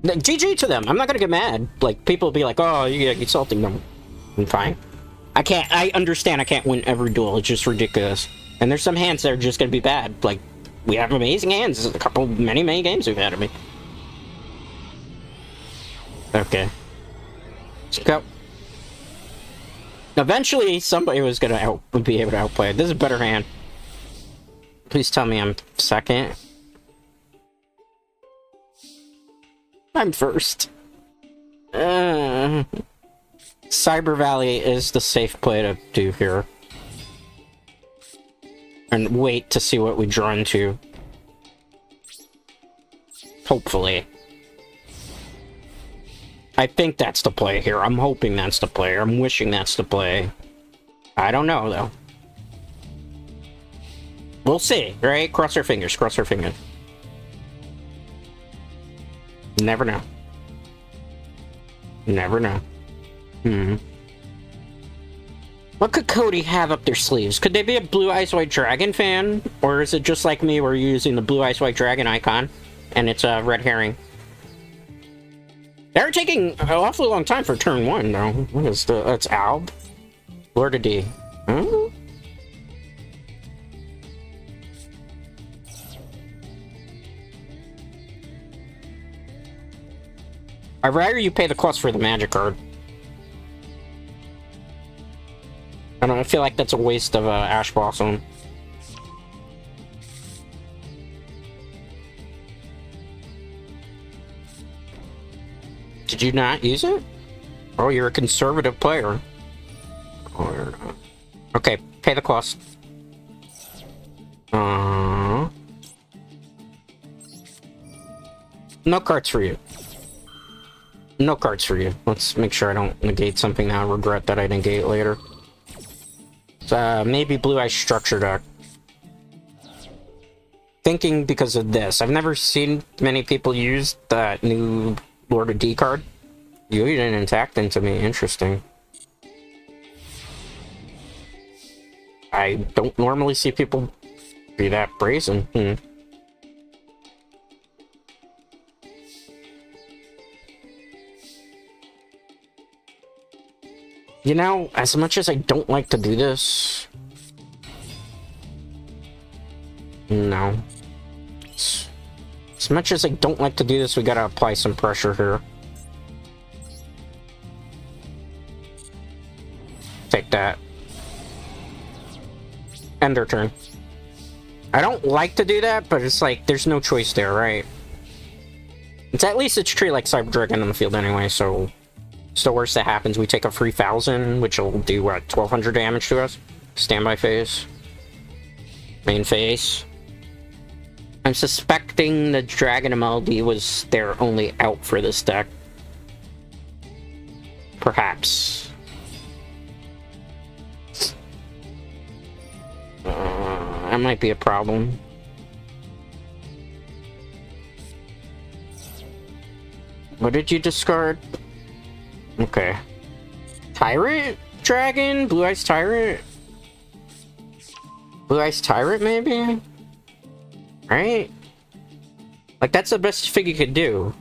GG to them. I'm not gonna get mad. Like, people will be like, oh, you're insulting them. I'm fine. I understand I can't win every duel. It's just ridiculous. And there's some hands that are just gonna be bad. Like, we have amazing hands. There's a couple, many games we've had of me. Okay. Let's go. Eventually, somebody was gonna be able to outplay it. This is a better hand. Please tell me I'm second. I'm first. Cyber Valley is the safe play to do here. And wait to see what we draw into. Hopefully. I think that's the play here. I'm hoping that's the play. I'm wishing that's the play. I don't know, though. We'll see, right? Cross our fingers, cross our fingers. Never know. Never know. What could Cody have up their sleeves? Could they be a Blue Eyes White Dragon fan? Or is it just like me where you're using the Blue Eyes White Dragon icon and it's a red herring? They're taking an awfully long time for turn 1, though. What is the... That's Alb? Lord of D. Huh? I'd rather you pay the cost for the magic card. I don't know, I feel like that's a waste of Ash Blossom. Did you not use it? Oh, you're a conservative player. Oh, you're not. Okay, pay the cost. No cards for you. No cards for you. Let's make sure I don't negate something that I regret that I negate later. Maybe Blue Eye Structure deck. Thinking because of this. I've never seen many people use that new Lord of D card. You didn't intact into me. Interesting. I don't normally see people be that brazen. You know, as much as I don't like to do this... No. As much as I don't like to do this, we gotta apply some pressure here. Take that. End their turn. I don't like to do that, but it's like, there's no choice there, right? It's at least it's treated like Cyber Dragon on the field anyway, so... It's the worst that happens. We take a 3,000, which will do, what, 1,200 damage to us? Standby phase. Main phase. I'm suspecting the Dragon MLD was their only out for this deck. Perhaps. That might be a problem. What did you discard? Okay. Tyrant? Dragon? Blue Eyes Tyrant? Blue Eyes Tyrant, maybe? Right? Like, that's the best figure you could do.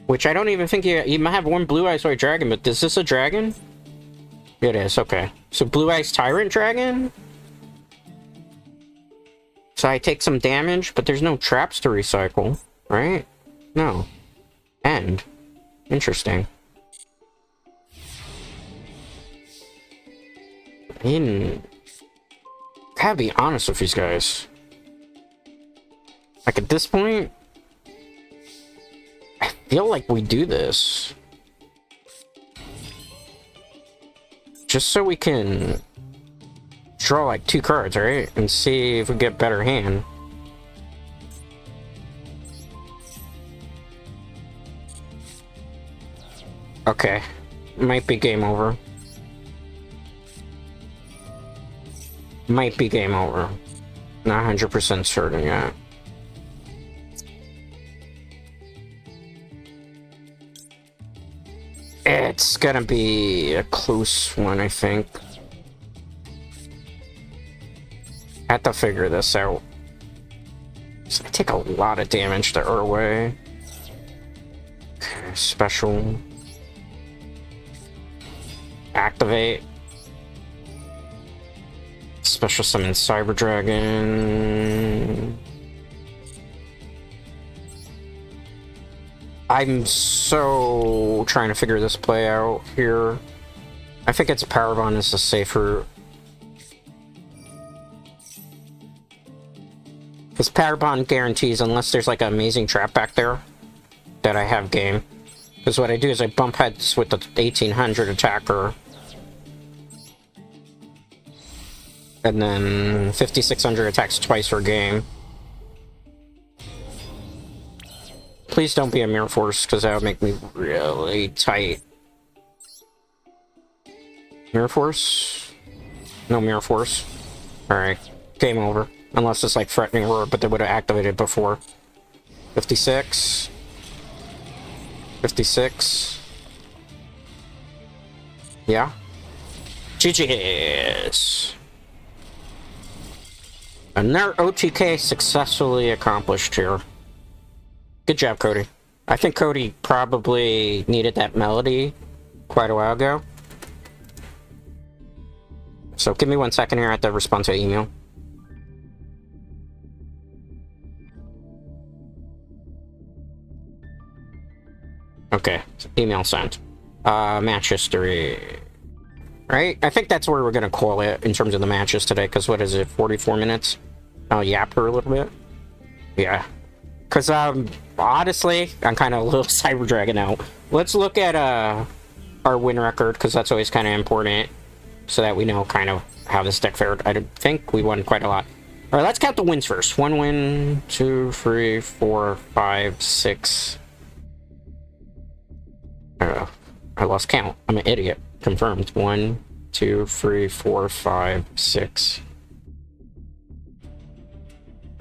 Which I don't even think you might have one Blue Eyes White Dragon, but is this a dragon? It is, okay. So Blue Eyes Tyrant Dragon? So I take some damage, but there's no traps to recycle, right? No. End. Interesting. Gotta be honest with these guys. Like, at this point, I feel like we do this. Just so we can draw, like, 2 cards, right? And see if we get better hand. Okay. Might be game over. Might be game over. Not 100% certain yet. It's gonna be a close one, I think. Have to figure this out. So I take a lot of damage to Urway. Okay, special. Activate. Special summon Cyber Dragon. I'm so trying to figure this play out here. I think it's Power Bond is the safer. Because Power Bond guarantees, unless there's like an amazing trap back there, that I have game. Because what I do is I bump heads with the 1800 attacker. And then 5600 attacks twice per game. Please don't be a Mirror Force, because that would make me really tight. Mirror Force? No Mirror Force. Alright, game over. Unless it's like Threatening Roar, but they would have activated before. 56. 56. Yeah. GG's. Another OTK successfully accomplished here. Good job, Cody. I think Cody probably needed that melody quite a while ago. So give me 1 second here, I have to respond to an email. Okay, email sent. Match history. Right? I think that's where we're gonna call it in terms of the matches today, because what is it, 44 minutes? I'll yap her a little bit. Yeah. Because, honestly, I'm kind of a little Cyber Dragon out. Let's look at, our win record, because that's always kind of important, so that we know kind of how this deck fared. I think we won quite a lot. Alright, let's count the wins first. 1 win, 2, 3, 4, 5, 6. I lost count. I'm an idiot. Confirmed. 1, 2, 3, 4, 5, 6.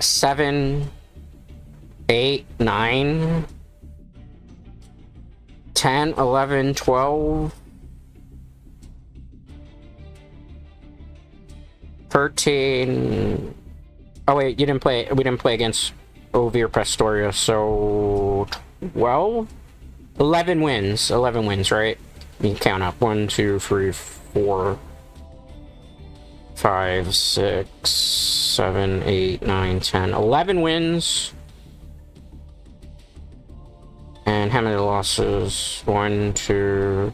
7, 8, 9, 10, 11, 12, 13. Oh wait, you didn't play. We didn't play against Ovir Pastoria, so 12, 11 wins. 11 wins, right? You count up 1, 2, 3, 4, 5, 6, 7, 8, 9, 10, 11 wins. And how many losses? 1, 2,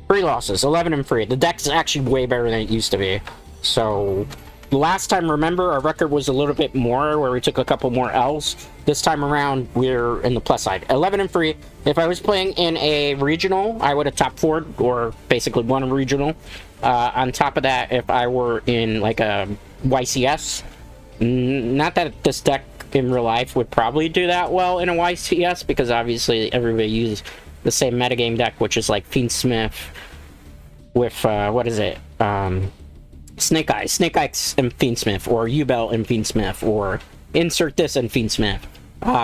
3 losses. 11 and 3. The deck's actually way better than it used to be. So, last time, remember, our record was a little bit more, where we took a couple more L's. This time around, we're in the plus side. 11 and 3. If I was playing in a regional, I would have top 4, or basically won a regional. On top of that, if I were in, like, a YCS, not that this deck in real life would probably do that well in a YCS, because obviously everybody uses the same metagame deck, which is like Fiendsmith with, what is it? Snake Eyes and Fiendsmith, or U-Bell and Fiendsmith, or insert this and Fiendsmith,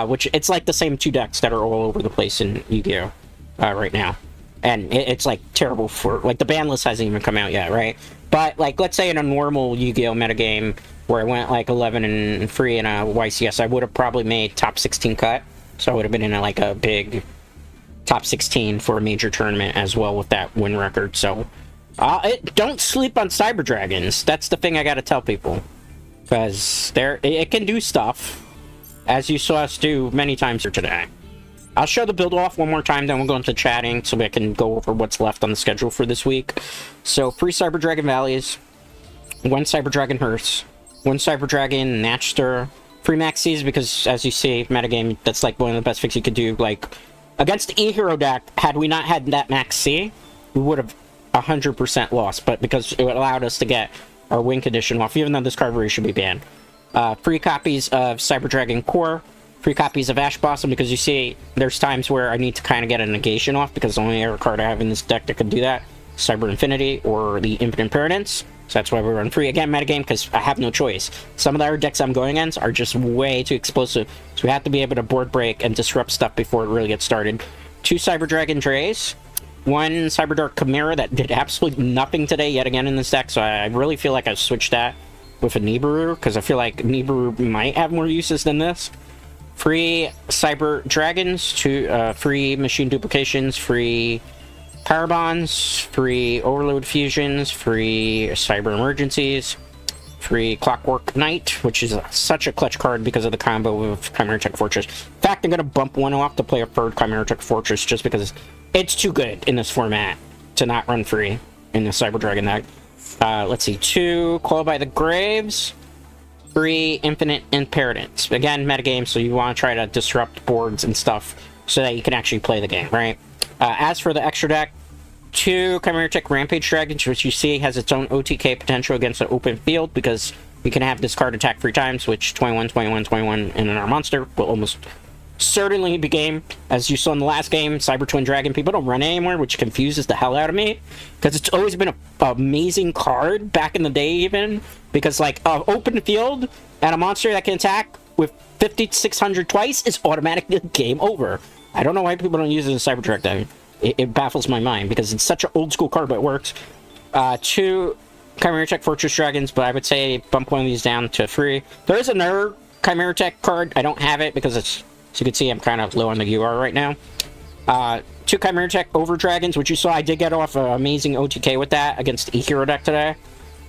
which it's like the same 2 decks that are all over the place in Yu-Gi-Oh! Right now. And it's like terrible for, like, the ban list hasn't even come out yet, right? But, like, let's say in a normal Yu-Gi-Oh! Metagame where I went like 11 and 3 in a YCS, I would have probably made top 16 cut. So I would have been in like a big top 16 for a major tournament as well with that win record. So don't sleep on Cyber Dragons. That's the thing I gotta tell people, because it can do stuff, as you saw us do many times here today. I'll show the build off one more time, then we'll go into chatting so we can go over what's left on the schedule for this week. So 3 Cyber Dragon Valleys, 1 Cyber Dragon Hearths, 1 Cyber Dragon Natchster, 3 Maxis, because as you see, metagame, that's like one of the best things you could do. Like, against the E-Hero deck, had we not had that Max C, we would have 100% lost, but because it allowed us to get our win condition off, even though this card really should be banned. 3 copies of Cyber Dragon Core, 3 copies of Ash Blossom, because you see, there's times where I need to kind of get a negation off, because the only other card I have in this deck that can do that, Cyber Infinity, or the Infinite Paradance. So that's why we run 3. Again, metagame, because I have no choice. Some of the other decks I'm going against are just way too explosive, so we have to be able to board break and disrupt stuff before it really gets started. 2 Cyber Dragon Dreys, 1 Cyber Dark Chimera that did absolutely nothing today yet again in this deck, so I really feel like I switched that with a Nibiru, because I feel like Nibiru might have more uses than this. 3 Cyber Dragons, 3 Machine Duplications, 3 Power Bonds, 3 Overload Fusions, 3 Cyber Emergencies, 3 Clockwork Knight, which is such a clutch card because of the combo with Chimera Tech Fortress. In fact, I'm going to bump 1 off to play a 3rd Chimera Tech Fortress just because it's too good in this format to not run free in the Cyber Dragon deck. Let's see, 2 Call by the Graves, 3 Infinite Impertinence. Again, metagame, so you want to try to disrupt boards and stuff so that you can actually play the game, right? As for the extra deck, 2 Chimera Tech Rampage Dragons, which you see has its own OTK potential against an open field, because you can have this card attack 3 times, which 21, 21, 21 in our monster will almost certainly be game. As you saw in the last game, Cyber Twin Dragon, people don't run anymore, which confuses the hell out of me, because it's always been an amazing card back in the day even, because like open field and a monster that can attack with 5600 twice is automatically game over. I don't know why people don't use it in Cyber Dragon deck. It baffles my mind, because it's such an old school card, but it works. 2 Chimera Tech Fortress Dragons, but I would say bump 1 of these down to 3. There is another Chimera Tech card. I don't have it because it's, as you can see, I'm kind of low on the UR right now. 2 Chimera Tech Over Dragons, which you saw I did get off an amazing OTK with that against the E-Hero deck today.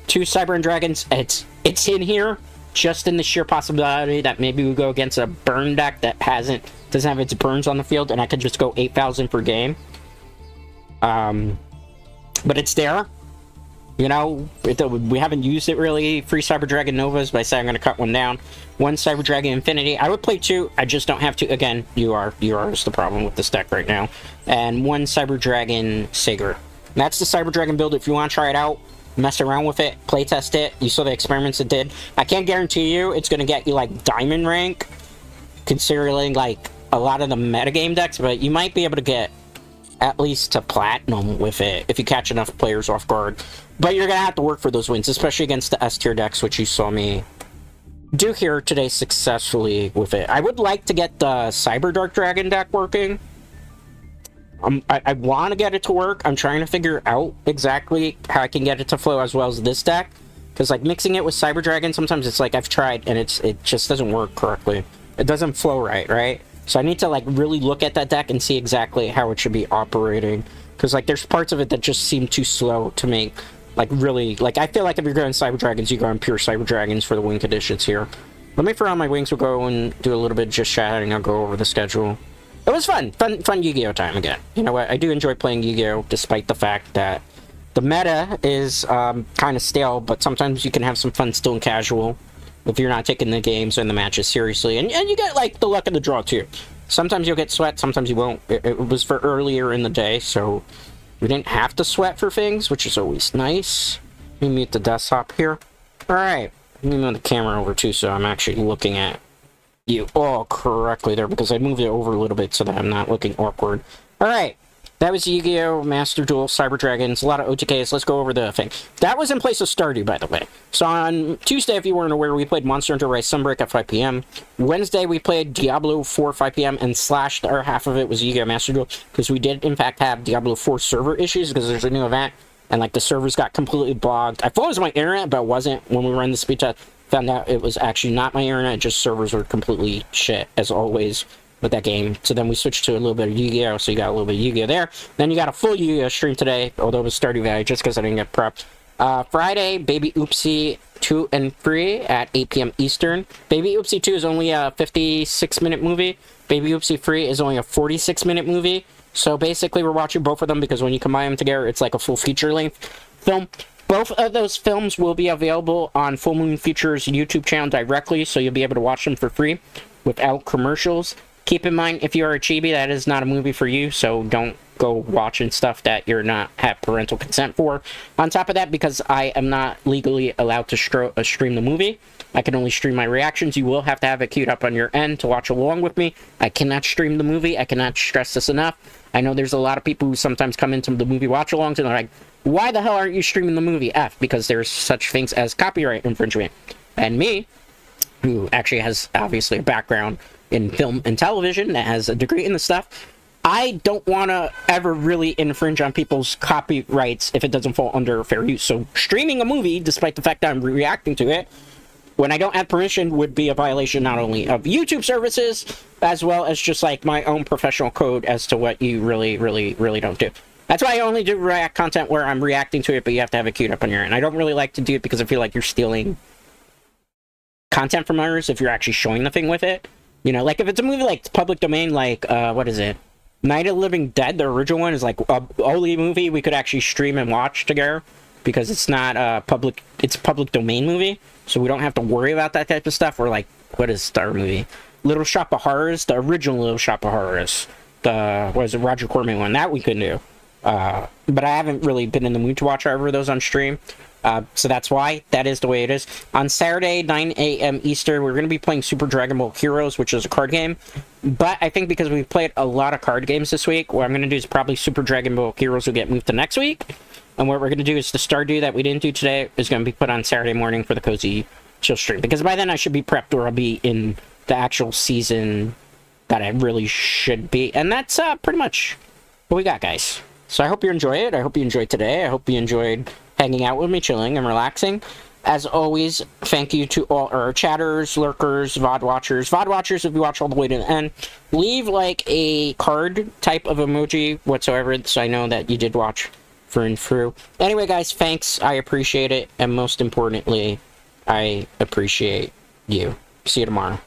2 Cyber Dragons. It's in here just in the sheer possibility that maybe we go against a burn deck that doesn't have its burns on the field, and I could just go 8,000 per game. But it's there. You know, we haven't used it really. 3 Cyber Dragon Novas, but I say I'm going to cut 1 down. 1 Cyber Dragon Infinity. I would play 2. I just don't have to. Again, UR is the problem with this deck right now. And 1 Cyber Dragon Sager. That's the Cyber Dragon build. If you want to try it out, mess around with it, play test it. You saw the experiments it did. I can't guarantee you it's going to get you like diamond rank, considering like a lot of the metagame decks, but you might be able to get at least to platinum with it if you catch enough players off guard. But you're gonna have to work for those wins, especially against the S tier decks, which you saw me do here today successfully with it. I would like to get the Cyber Dark Dragon deck working. I want to get it to work. I'm trying to figure out exactly how I can get it to flow as well as this deck, because like mixing it with Cyber Dragon, sometimes it's like I've tried and it just doesn't work correctly. It doesn't flow right? So I need to like really look at that deck and see exactly how it should be operating. Because, like, there's parts of it that just seem too slow to make, like, really... Like, I feel like if you're going Cyber Dragons, you go on pure Cyber Dragons for the wing conditions here. Let me throw on my wings. We'll go and do a little bit of just chatting. I'll go over the schedule. It was fun. Fun Yu-Gi-Oh time again. You know what? I do enjoy playing Yu-Gi-Oh, despite the fact that the meta is kind of stale, but sometimes you can have some fun still and casual if you're not taking the games and the matches seriously. And you get, like, the luck of the draw, too. Sometimes you'll get sweat, sometimes you won't. It was for earlier in the day, so we didn't have to sweat for things, which is always nice. Let me mute the desktop here. Alright. Let me move the camera over, too, so I'm actually looking at you all correctly there, because I moved it over a little bit so that I'm not looking awkward. Alright, that was Yugioh Master Duel, Cyber Dragons, a lot of OTKs. Let's go over the thing. That was in place of Stardew, by the way. So on Tuesday, if you weren't aware, we played Monster Hunter Rise Sunbreak at 5 p.m. Wednesday, we played Diablo 4 5 p.m. and slashed our half of it was Yugioh Master Duel, because we did, in fact, have Diablo 4 server issues, because there's a new event, and, like, the servers got completely blocked. I thought it was my internet, but it wasn't. When we ran the speed test, found out it was actually not my internet, just servers were completely shit, as always, with that game. So then we switched to a little bit of Yu-Gi-Oh, so you got a little bit of Yu-Gi-Oh there. Then you got a full Yu-Gi-Oh stream today, although it was Stardew Valley, just because I didn't get prepped. Friday, Baby Oopsie 2 and 3 at 8 p.m. Eastern. Baby Oopsie 2 is only a 56-minute movie. Baby Oopsie 3 is only a 46-minute movie. So basically, we're watching both of them, because when you combine them together, it's like a full feature-length film. Both of those films will be available on Full Moon Features' YouTube channel directly, so you'll be able to watch them for free without commercials. Keep in mind, if you are a chibi, that is not a movie for you, so don't go watching stuff that you're not have parental consent for. On top of that, because I am not legally allowed to stream the movie, I can only stream my reactions. You will have to have it queued up on your end to watch along with me. I cannot stream the movie. I cannot stress this enough. I know there's a lot of people who sometimes come into the movie watch-alongs and they're like, why the hell aren't you streaming the movie? Because there's such things as copyright infringement. And me, who actually has obviously a background in film and television, that has a degree in the stuff, I don't want to ever really infringe on people's copyrights if it doesn't fall under fair use. So streaming a movie, despite the fact that I'm reacting to it, when I don't have permission, would be a violation not only of YouTube services, as well as just, like, my own professional code as to what you really don't do. That's why I only do React content where I'm reacting to it, but you have to have it queued up on your end. I don't really like to do it because I feel like you're stealing content from others if you're actually showing the thing with it. You know, like, if it's a movie like public domain, like, what is it? Night of the Living Dead, the original one, is like a only movie we could actually stream and watch together, because it's not it's a public domain movie, so we don't have to worry about that type of stuff. Or, like, what is our movie? Little Shop of Horrors, the original Little Shop of Horrors, the, what is it, Roger Corman one, that we couldn't do. But I haven't really been in the mood to watch either of those on stream. So that's why that is the way it is. On Saturday, 9 a.m. Eastern, we're going to be playing Super Dragon Ball Heroes, which is a card game. But I think because we've played a lot of card games this week, what I'm going to do is probably Super Dragon Ball Heroes will get moved to next week. And what we're going to do is the Stardew that we didn't do today is going to be put on Saturday morning for the Cozy Chill stream. Because by then I should be prepped, or I'll be in the actual season that I really should be. And that's pretty much what we got, guys. So I hope you enjoy it. I hope you enjoyed today. I hope you enjoyed hanging out with me, chilling and relaxing. As always, thank you to all our chatters, lurkers, VOD watchers. VOD watchers, if you watch all the way to the end, leave, like, a card type of emoji whatsoever, so I know that you did watch through and through. Anyway, guys, thanks. I appreciate it. And most importantly, I appreciate you. See you tomorrow.